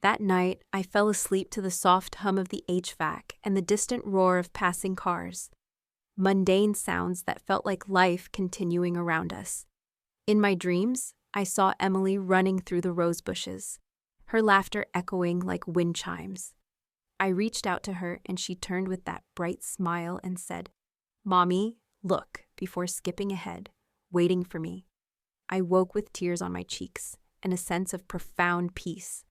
That night, I fell asleep to the soft hum of the HVAC and the distant roar of passing cars. Mundane sounds that felt like life continuing around us. In my dreams, I saw Emily running through the rose bushes, her laughter echoing like wind chimes. I reached out to her and she turned with that bright smile and said, "Mommy, look," before skipping ahead, waiting for me. I woke with tears on my cheeks and a sense of profound peace.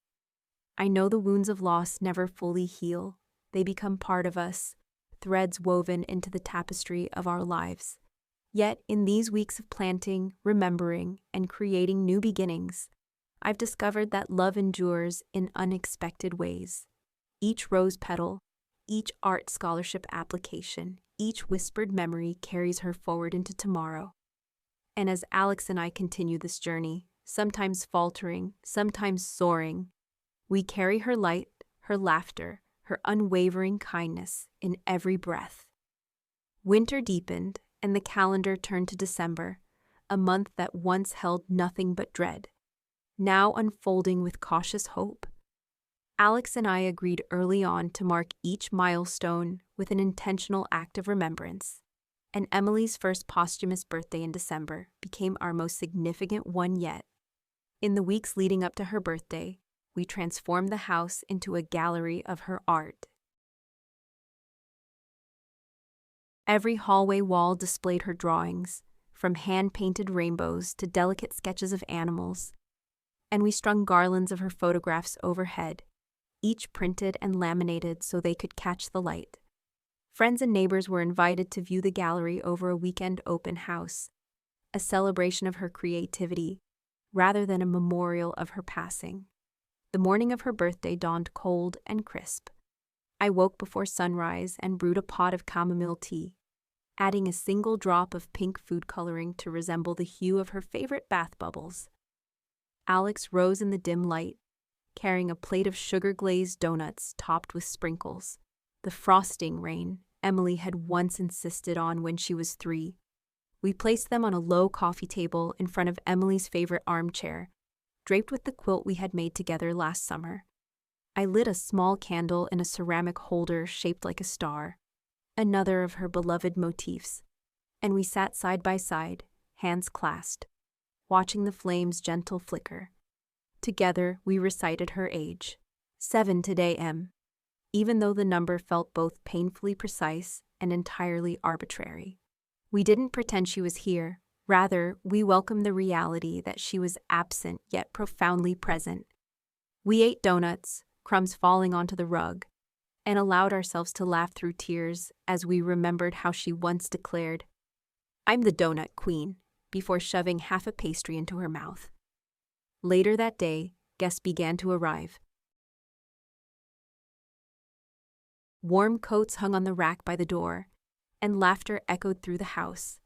I know the wounds of loss never fully heal. They become part of us, threads woven into the tapestry of our lives. Yet, in these weeks of planting, remembering, and creating new beginnings, I've discovered that love endures in unexpected ways. Each rose petal, each art scholarship application, each whispered memory carries her forward into tomorrow. And as Alex and I continue this journey, sometimes faltering, sometimes soaring, we carry her light, her laughter, her unwavering kindness in every breath. Winter deepened, and the calendar turned to December, a month that once held nothing but dread, now unfolding with cautious hope. Alex and I agreed early on to mark each milestone with an intentional act of remembrance, and Emily's first posthumous birthday in December became our most significant one yet. In the weeks leading up to her birthday, we transformed the house into a gallery of her art. Every hallway wall displayed her drawings, from hand-painted rainbows to delicate sketches of animals, and we strung garlands of her photographs overhead, each printed and laminated so they could catch the light. Friends and neighbors were invited to view the gallery over a weekend open house, a celebration of her creativity, rather than a memorial of her passing. The morning of her birthday dawned cold and crisp. I woke before sunrise and brewed a pot of chamomile tea, adding a single drop of pink food coloring to resemble the hue of her favorite bath bubbles. Alex rose in the dim light, carrying a plate of sugar-glazed donuts topped with sprinkles, the frosting rain Emily had once insisted on when she was 3. We placed them on a low coffee table in front of Emily's favorite armchair, draped with the quilt we had made together last summer. I lit a small candle in a ceramic holder shaped like a star, another of her beloved motifs, and we sat side by side, hands clasped, watching the flames' gentle flicker. Together, we recited her age. 7 today, Em. Even though the number felt both painfully precise and entirely arbitrary. We didn't pretend she was here. Rather, we welcomed the reality that she was absent yet profoundly present. We ate donuts, crumbs falling onto the rug, and allowed ourselves to laugh through tears as we remembered how she once declared, "I'm the donut queen," before shoving half a pastry into her mouth. Later that day, guests began to arrive. Warm coats hung on the rack by the door, and laughter echoed through the house.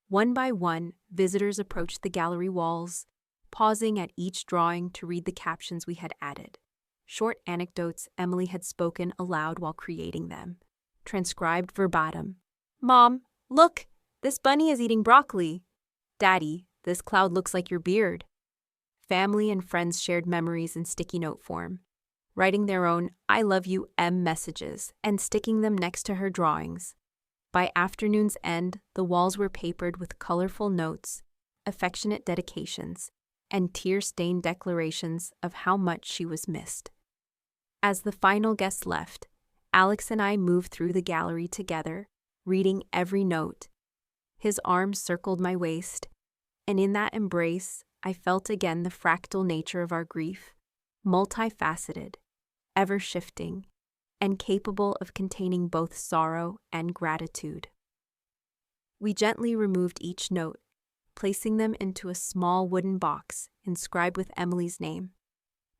One by one, visitors approached the gallery walls, pausing at each drawing to read the captions we had added. Short anecdotes Emily had spoken aloud while creating them, transcribed verbatim. "Mom, look! This bunny is eating broccoli." "Daddy, this cloud looks like your beard." Family and friends shared memories in sticky note form, writing their own "I love you, M" messages and sticking them next to her drawings. By afternoon's end, the walls were papered with colorful notes, affectionate dedications, and tear-stained declarations of how much she was missed. As the final guest left, Alex and I moved through the gallery together, reading every note. His arms circled my waist, and in that embrace, I felt again the fractal nature of our grief, multifaceted, ever-shifting, and capable of containing both sorrow and gratitude. We gently removed each note, placing them into a small wooden box inscribed with Emily's name.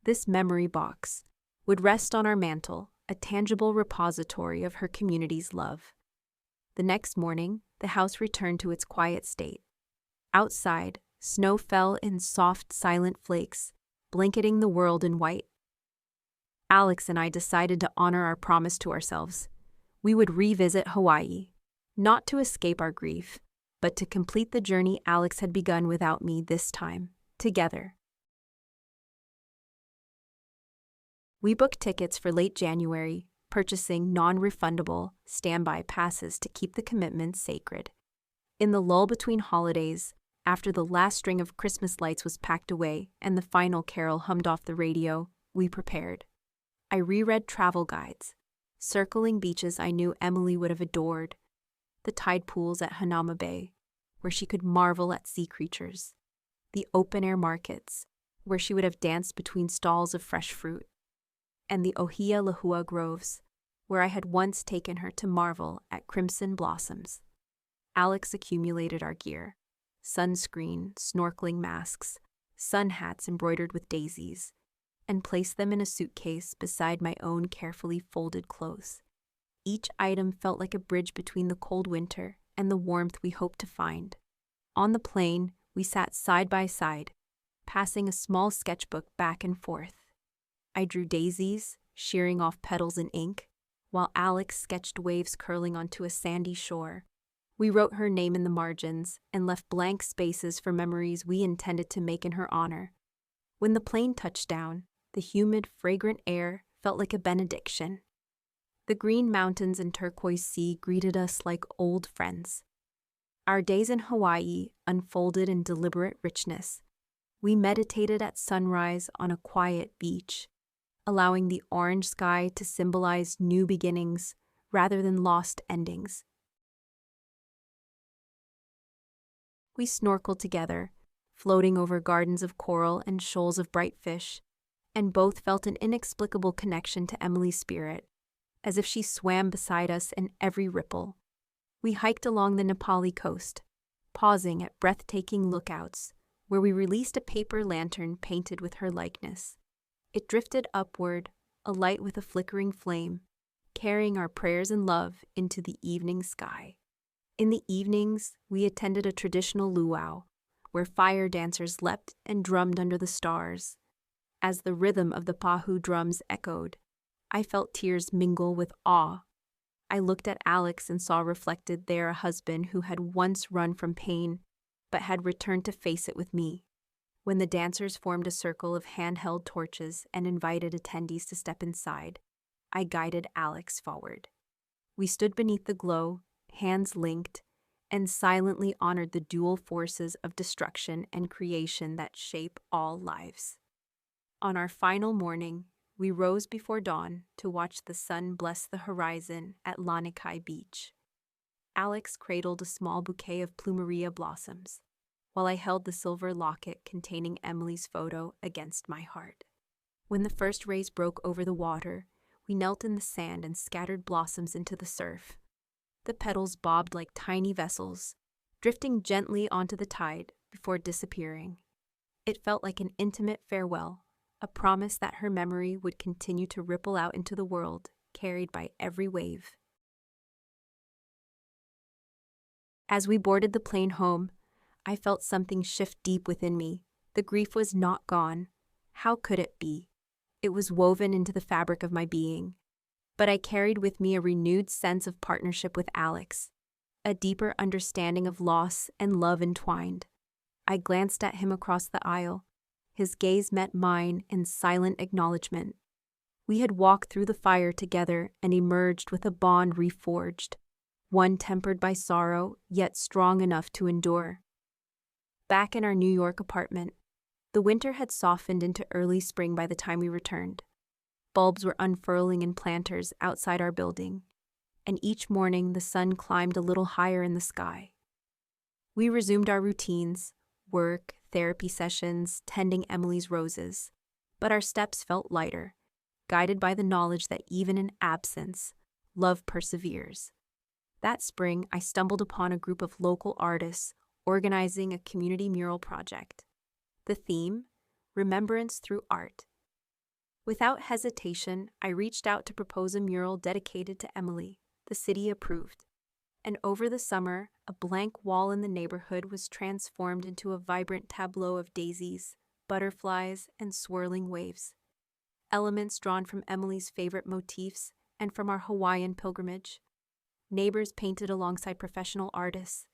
This memory box would rest on our mantle, a tangible repository of her community's love. The next morning, the house returned to its quiet state. Outside, snow fell in soft, silent flakes, blanketing the world in white. Alex and I decided to honor our promise to ourselves. We would revisit Hawaii, not to escape our grief, but to complete the journey Alex had begun without me this time, together. We booked tickets for late January, purchasing non-refundable standby passes to keep the commitment sacred. In the lull between holidays, after the last string of Christmas lights was packed away and the final carol hummed off the radio, we prepared. I reread travel guides, circling beaches I knew Emily would have adored, the tide pools at Hanauma Bay, where she could marvel at sea creatures, the open-air markets, where she would have danced between stalls of fresh fruit, and the Ohia Lahua groves, where I had once taken her to marvel at crimson blossoms. Alex accumulated our gear: sunscreen, snorkeling masks, sun hats embroidered with daisies, and placed them in a suitcase beside my own carefully folded clothes. Each item felt like a bridge between the cold winter and the warmth we hoped to find. On the plane, we sat side by side, passing a small sketchbook back and forth. I drew daisies, shearing off petals in ink, while Alex sketched waves curling onto a sandy shore. We wrote her name in the margins and left blank spaces for memories we intended to make in her honor. When the plane touched down, the humid, fragrant air felt like a benediction. The green mountains and turquoise sea greeted us like old friends. Our days in Hawaii unfolded in deliberate richness. We meditated at sunrise on a quiet beach, allowing the orange sky to symbolize new beginnings rather than lost endings. We snorkeled together, floating over gardens of coral and shoals of bright fish, and both felt an inexplicable connection to Emily's spirit, as if she swam beside us in every ripple. We hiked along the Nepali coast, pausing at breathtaking lookouts, where we released a paper lantern painted with her likeness. It drifted upward, alight with a flickering flame, carrying our prayers and love into the evening sky. In the evenings, we attended a traditional luau, where fire dancers leapt and drummed under the stars. As the rhythm of the pahu drums echoed, I felt tears mingle with awe. I looked at Alex and saw reflected there a husband who had once run from pain, but had returned to face it with me. When the dancers formed a circle of handheld torches and invited attendees to step inside, I guided Alex forward. We stood beneath the glow, hands linked, and silently honored the dual forces of destruction and creation that shape all lives. On our final morning, we rose before dawn to watch the sun bless the horizon at Lanikai Beach. Alex cradled a small bouquet of plumeria blossoms, while I held the silver locket containing Emily's photo against my heart. When the first rays broke over the water, We knelt in the sand and scattered blossoms into the surf. The petals bobbed like tiny vessels, drifting gently onto the tide before disappearing. It felt like an intimate farewell, a promise that her memory would continue to ripple out into the world, carried by every wave. As we boarded the plane home, I felt something shift deep within me. The grief was not gone. How could it be? It was woven into the fabric of my being. But I carried with me a renewed sense of partnership with Alex, a deeper understanding of loss and love entwined. I glanced at him across the aisle. His gaze met mine in silent acknowledgement. We had walked through the fire together and emerged with a bond reforged, one tempered by sorrow, yet strong enough to endure. Back in our New York apartment, the winter had softened into early spring by the time we returned. Bulbs were unfurling in planters outside our building, and each morning the sun climbed a little higher in the sky. We resumed our routines, work, therapy sessions, tending Emily's roses, but our steps felt lighter, guided by the knowledge that even in absence, love perseveres. That spring, I stumbled upon a group of local artists organizing a community mural project. The theme, Remembrance Through Art. Without hesitation, I reached out to propose a mural dedicated to Emily. The city approved. And over the summer, a blank wall in the neighborhood was transformed into a vibrant tableau of daisies, butterflies, and swirling waves. Elements drawn from Emily's favorite motifs and from our Hawaiian pilgrimage. Neighbors painted alongside professional artists.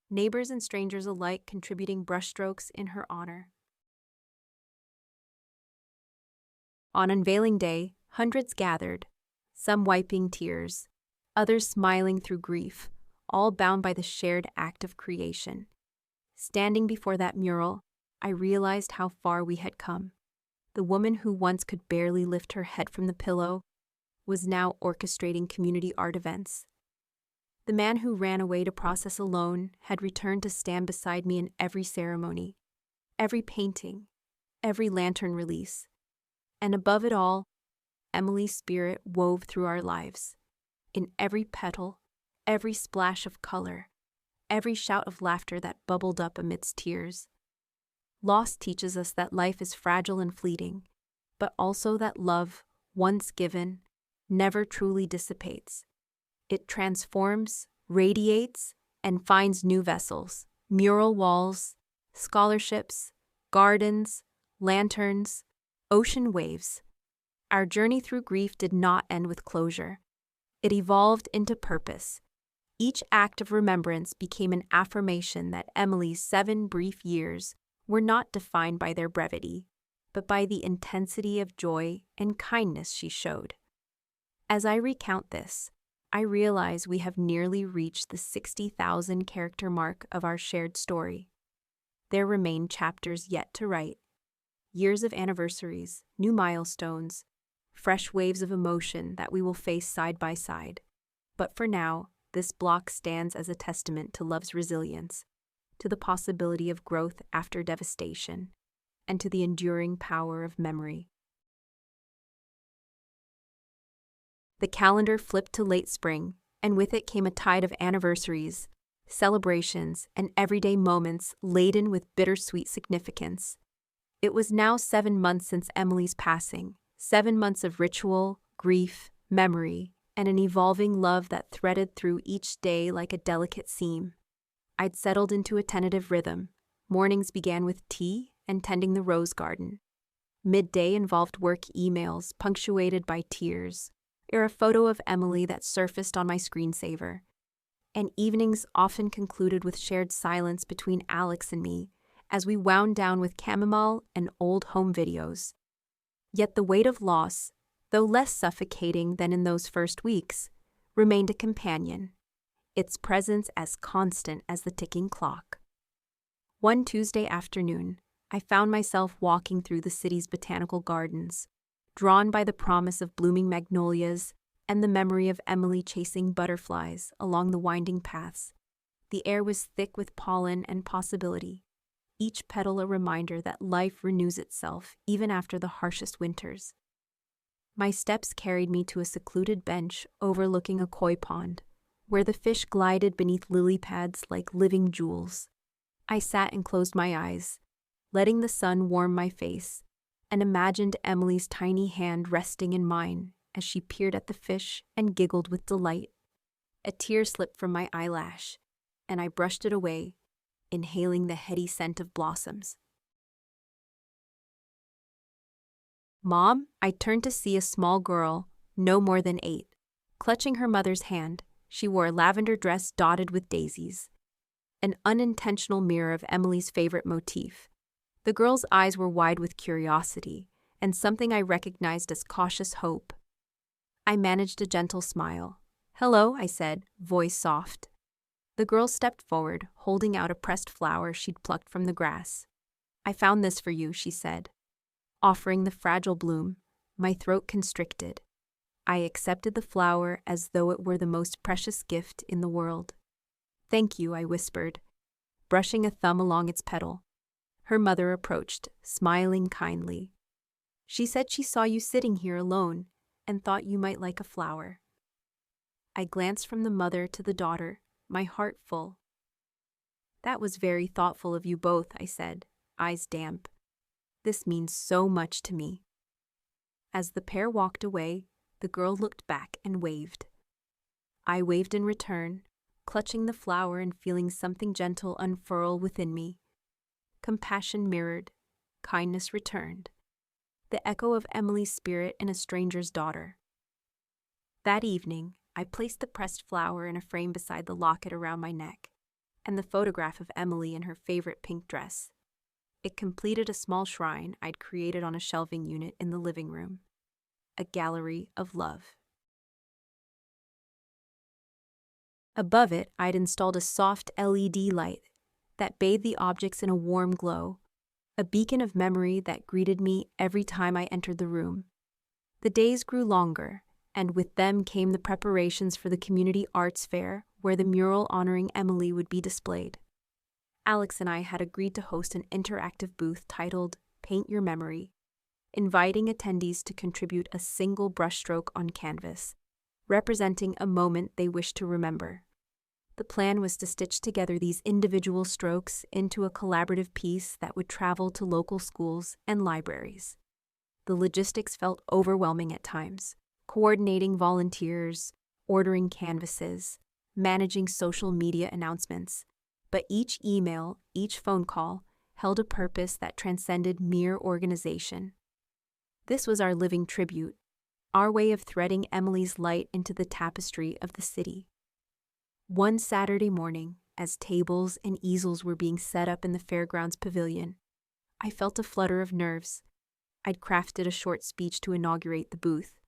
Neighbors and strangers alike contributing brushstrokes in her honor. On unveiling day, hundreds gathered, some wiping tears, others smiling through grief, all bound by the shared act of creation. Standing before that mural, I realized how far we had come. The woman who once could barely lift her head from the pillow was now orchestrating community art events. The man who ran away to process alone had returned to stand beside me in every ceremony, every painting, every lantern release. And above it all, Emily's spirit wove through our lives. In every petal, every splash of color, every shout of laughter that bubbled up amidst tears. Loss teaches us that life is fragile and fleeting, but also that love, once given, never truly dissipates. It transforms, radiates, and finds new vessels, mural walls, scholarships, gardens, lanterns, ocean waves. Our journey through grief did not end with closure. It evolved into purpose. Each act of remembrance became an affirmation that Emily's 7 brief years were not defined by their brevity, but by the intensity of joy and kindness she showed. As I recount this, I realize we have nearly reached the 60,000 character mark of our shared story. There remain chapters yet to write, years of anniversaries, new milestones, fresh waves of emotion that we will face side by side. But for now, this block stands as a testament to love's resilience, to the possibility of growth after devastation, and to the enduring power of memory. The calendar flipped to late spring, and with it came a tide of anniversaries, celebrations, and everyday moments laden with bittersweet significance. It was now 7 months since Emily's passing, 7 months of ritual, grief, memory, and an evolving love that threaded through each day like a delicate seam. I'd settled into a tentative rhythm. Mornings began with tea and tending the rose garden. Midday involved work emails punctuated by tears, or a photo of Emily that surfaced on my screensaver. And evenings often concluded with shared silence between Alex and me as we wound down with chamomile and old home videos. Yet the weight of loss, though less suffocating than in those first weeks, remained a companion, its presence as constant as the ticking clock. One Tuesday afternoon, I found myself walking through the city's botanical gardens, drawn by the promise of blooming magnolias and the memory of Emily chasing butterflies along the winding paths. The air was thick with pollen and possibility, each petal a reminder that life renews itself even after the harshest winters. My steps carried me to a secluded bench overlooking a koi pond, where the fish glided beneath lily pads like living jewels. I sat and closed my eyes, letting the sun warm my face, and imagined Emily's tiny hand resting in mine as she peered at the fish and giggled with delight. A tear slipped from my eyelash, and I brushed it away, inhaling the heady scent of blossoms. "Mom," I turned to see a small girl, no more than 8. Clutching her mother's hand, she wore a lavender dress dotted with daisies, an unintentional mirror of Emily's favorite motif. The girl's eyes were wide with curiosity, and something I recognized as cautious hope. I managed a gentle smile. "Hello," I said, voice soft. The girl stepped forward, holding out a pressed flower she'd plucked from the grass. "I found this for you," she said. Offering the fragile bloom, my throat constricted. I accepted the flower as though it were the most precious gift in the world. "Thank you," I whispered, brushing a thumb along its petal. Her mother approached, smiling kindly. "She said she saw you sitting here alone and thought you might like a flower." I glanced from the mother to the daughter, my heart full. "That was very thoughtful of you both," I said, eyes damp. "This means so much to me." As the pair walked away, the girl looked back and waved. I waved in return, clutching the flower and feeling something gentle unfurl within me. Compassion mirrored, kindness returned. The echo of Emily's spirit in a stranger's daughter. That evening, I placed the pressed flower in a frame beside the locket around my neck, and the photograph of Emily in her favorite pink dress. It completed a small shrine I'd created on a shelving unit in the living room. A gallery of love. Above it, I'd installed a soft LED light that bathed the objects in a warm glow, a beacon of memory that greeted me every time I entered the room. The days grew longer, and with them came the preparations for the community arts fair where the mural honoring Emily would be displayed. Alex and I had agreed to host an interactive booth titled Paint Your Memory, inviting attendees to contribute a single brushstroke on canvas, representing a moment they wished to remember. The plan was to stitch together these individual strokes into a collaborative piece that would travel to local schools and libraries. The logistics felt overwhelming at times, coordinating volunteers, ordering canvases, managing social media announcements. But each email, each phone call, held a purpose that transcended mere organization. This was our living tribute, our way of threading Emily's light into the tapestry of the city. One Saturday morning, as tables and easels were being set up in the fairgrounds pavilion, I felt a flutter of nerves. I'd crafted a short speech to inaugurate the booth,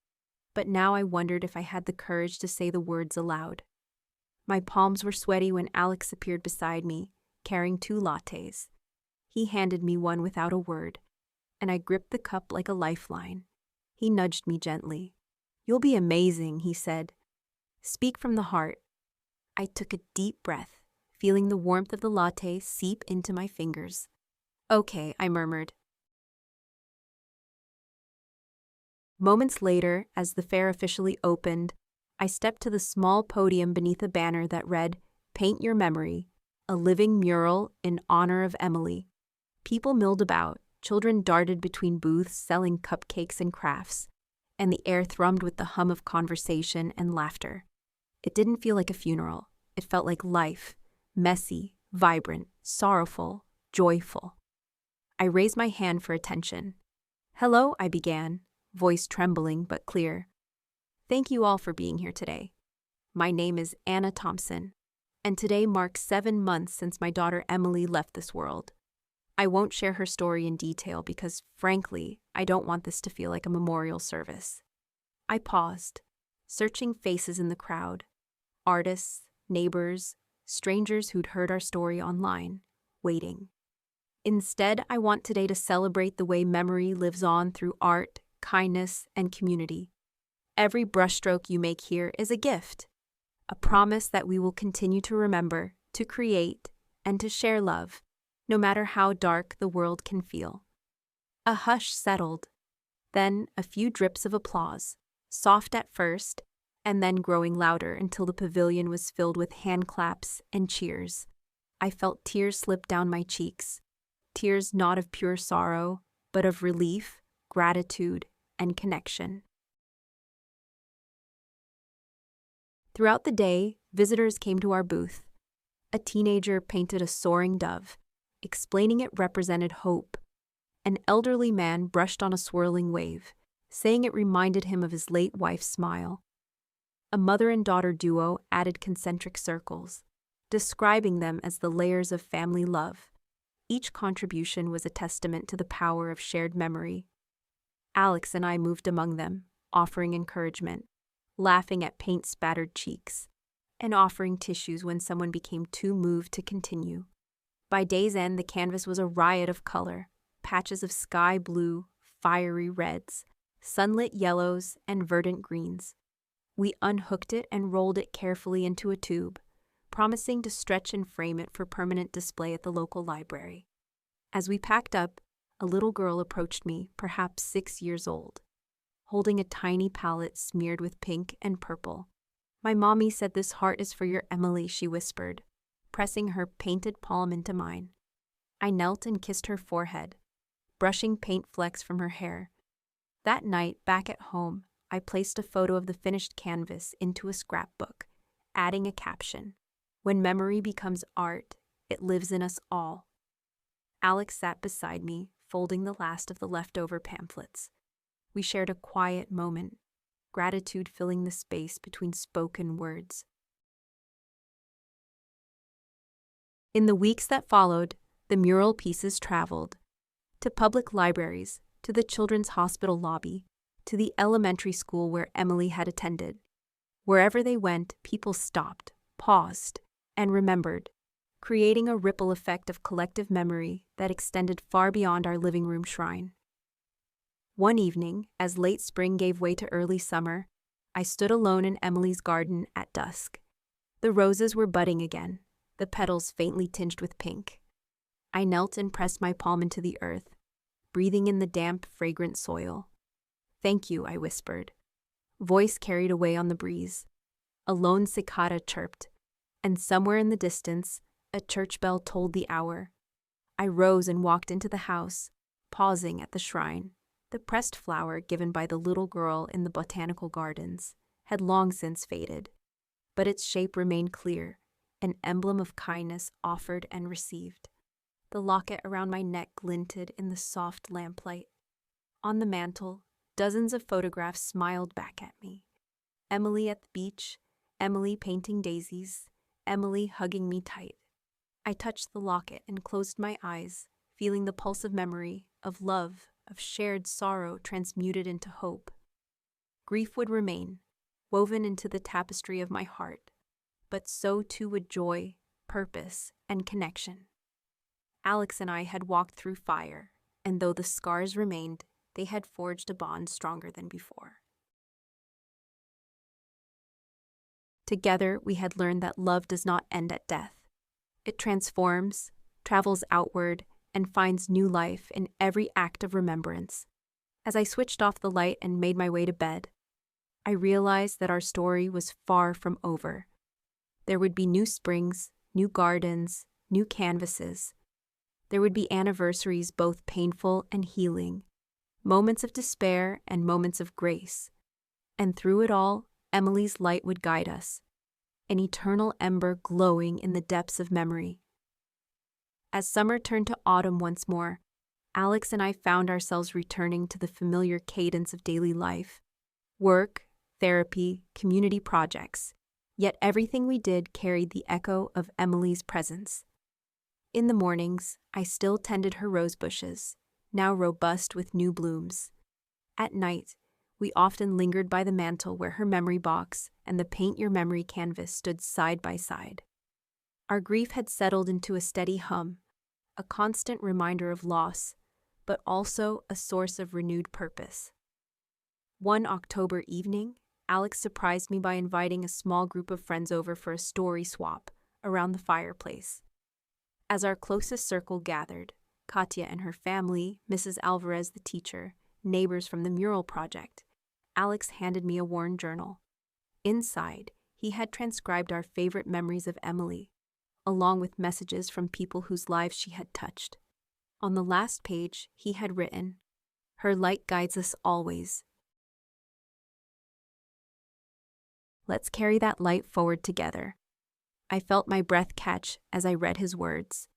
but now I wondered if I had the courage to say the words aloud. My palms were sweaty when Alex appeared beside me, carrying 2 lattes. He handed me one without a word, and I gripped the cup like a lifeline. He nudged me gently. "You'll be amazing," he said. "Speak from the heart." I took a deep breath, feeling the warmth of the latte seep into my fingers. "Okay," I murmured. Moments later, as the fair officially opened, I stepped to the small podium beneath a banner that read, "Paint Your Memory, a living mural in honor of Emily." People milled about, children darted between booths selling cupcakes and crafts, and the air thrummed with the hum of conversation and laughter. It didn't feel like a funeral. It felt like life, messy, vibrant, sorrowful, joyful. I raised my hand for attention. "Hello," I began, voice trembling but clear. "Thank you all for being here today. My name is Anna Thompson, and today marks 7 months since my daughter Emily left this world. I won't share her story in detail because, frankly, I don't want this to feel like a memorial service." I paused, searching faces in the crowd, artists, neighbors, strangers who'd heard our story online, waiting. Instead, I want today to celebrate the way memory lives on through art, kindness, and community. Every brushstroke you make here is a gift, a promise that we will continue to remember, to create, and to share love, no matter how dark the world can feel. A hush settled, Then a few drips of applause, soft at first, and then growing louder until the pavilion was filled with hand claps and cheers. I felt tears slip down my cheeks, tears not of pure sorrow, but of relief, gratitude, and connection. Throughout the day, visitors came to our booth. A teenager painted a soaring dove, explaining it represented hope. An elderly man brushed on a swirling wave, saying it reminded him of his late wife's smile. A mother and daughter duo added concentric circles, describing them as the layers of family love. Each contribution was a testament to the power of shared memory. Alex and I moved among them, offering encouragement, laughing at paint-spattered cheeks, and offering tissues when someone became too moved to continue. By day's end, the canvas was a riot of color, patches of sky blue, fiery reds, sunlit yellows, and verdant greens. We unhooked it and rolled it carefully into a tube, promising to stretch and frame it for permanent display at the local library. As we packed up, a little girl approached me, perhaps 6 years old, holding a tiny palette smeared with pink and purple. "My mommy said this heart is for your Emily," she whispered, pressing her painted palm into mine. I knelt and kissed her forehead, brushing paint flecks from her hair. That night, back at home, I placed a photo of the finished canvas into a scrapbook, adding a caption, "When memory becomes art, it lives in us all." Alex sat beside me, folding the last of the leftover pamphlets. We shared a quiet moment, gratitude filling the space between spoken words. In the weeks that followed, the mural pieces traveled to public libraries, to the children's hospital lobby, to the elementary school where Emily had attended. Wherever they went, people stopped, paused, and remembered, creating a ripple effect of collective memory that extended far beyond our living room shrine. One evening, as late spring gave way to early summer, I stood alone in Emily's garden at dusk. The roses were budding again, the petals faintly tinged with pink. I knelt and pressed my palm into the earth, breathing in the damp, fragrant soil. "Thank you," I whispered. Voice carried away on the breeze. A lone cicada chirped, and somewhere in the distance, a church bell tolled the hour. I rose and walked into the house, pausing at the shrine. The pressed flower given by the little girl in the botanical gardens had long since faded, but its shape remained clear, an emblem of kindness offered and received. The locket around my neck glinted in the soft lamplight. On the mantel, dozens of photographs smiled back at me. Emily at the beach, Emily painting daisies, Emily hugging me tight. I touched the locket and closed my eyes, feeling the pulse of memory, of love, of shared sorrow transmuted into hope. Grief would remain, woven into the tapestry of my heart, but so too would joy, purpose, and connection. Alex and I had walked through fire, and though the scars remained, they had forged a bond stronger than before. Together, we had learned that love does not end at death. It transforms, travels outward, and finds new life in every act of remembrance. As I switched off the light and made my way to bed, I realized that our story was far from over. There would be new springs, new gardens, new canvases. There would be anniversaries both painful and healing, moments of despair and moments of grace. And through it all, Emily's light would guide us, an eternal ember glowing in the depths of memory. As summer turned to autumn once more, Alex and I found ourselves returning to the familiar cadence of daily life. Work, therapy, community projects. Yet everything we did carried the echo of Emily's presence. In the mornings, I still tended her rose bushes, now robust with new blooms. At night, we often lingered by the mantel where her memory box and the Paint Your Memory canvas stood side by side. Our grief had settled into a steady hum, a constant reminder of loss, but also a source of renewed purpose. One October evening, Alex surprised me by inviting a small group of friends over for a story swap around the fireplace. As our closest circle gathered, Katya and her family, Mrs. Alvarez the teacher, neighbors from the mural project, Alex handed me a worn journal. Inside, he had transcribed our favorite memories of Emily, along with messages from people whose lives she had touched. On the last page, he had written, "Her light guides us always. Let's carry that light forward together." I felt my breath catch as I read his words.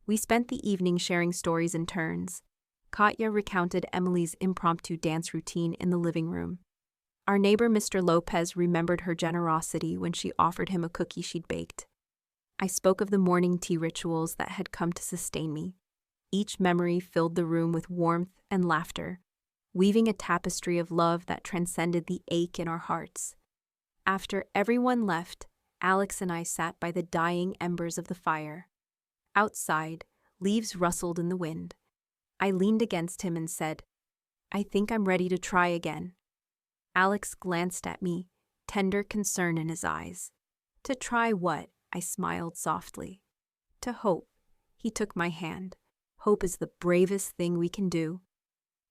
We spent the evening sharing stories in turns. Katya recounted Emily's impromptu dance routine in the living room. Our neighbor Mr. Lopez remembered her generosity when she offered him a cookie she'd baked. I spoke of the morning tea rituals that had come to sustain me. Each memory filled the room with warmth and laughter, weaving a tapestry of love that transcended the ache in our hearts. After everyone left, Alex and I sat by the dying embers of the fire. Outside, leaves rustled in the wind. I leaned against him and said, "I think I'm ready to try again." Alex glanced at me, tender concern in his eyes. "To try what?" I smiled softly. "To hope." He took my hand. "Hope is the bravest thing we can do."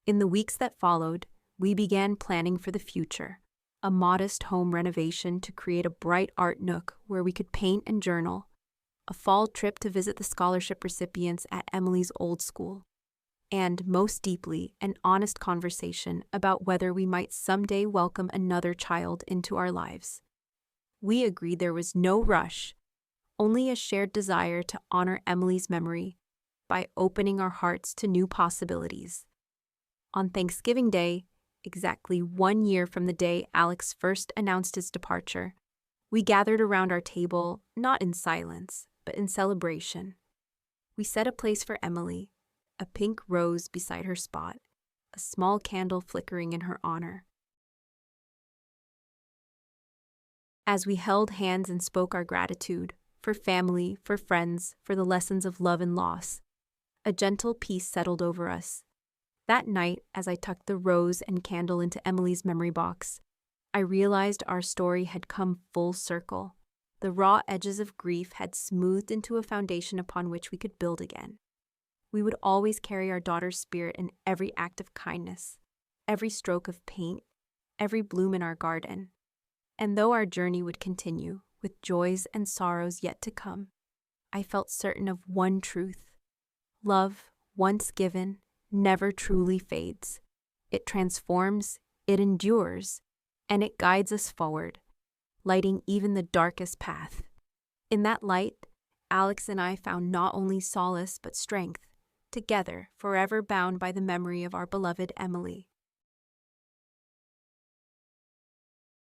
In the weeks that followed, we began planning for the future. A modest home renovation to create a bright art nook where we could paint and journal, a fall trip to visit the scholarship recipients at Emily's old school, and, most deeply, an honest conversation about whether we might someday welcome another child into our lives. We agreed there was no rush, only a shared desire to honor Emily's memory by opening our hearts to new possibilities. On Thanksgiving Day, exactly 1 year from the day Alex first announced his departure, we gathered around our table, not in silence, but in celebration. We set a place for Emily, a pink rose beside her spot, a small candle flickering in her honor. As we held hands and spoke our gratitude, for family, for friends, for the lessons of love and loss, a gentle peace settled over us. That night, as I tucked the rose and candle into Emily's memory box, I realized our story had come full circle. The raw edges of grief had smoothed into a foundation upon which we could build again. We would always carry our daughter's spirit in every act of kindness, every stroke of paint, every bloom in our garden. And though our journey would continue, with joys and sorrows yet to come, I felt certain of one truth. Love, once given, never truly fades. It transforms, it endures, and it guides us forward, lighting even the darkest path. In that light, Alex and I found not only solace but strength, together, forever bound by the memory of our beloved Emily.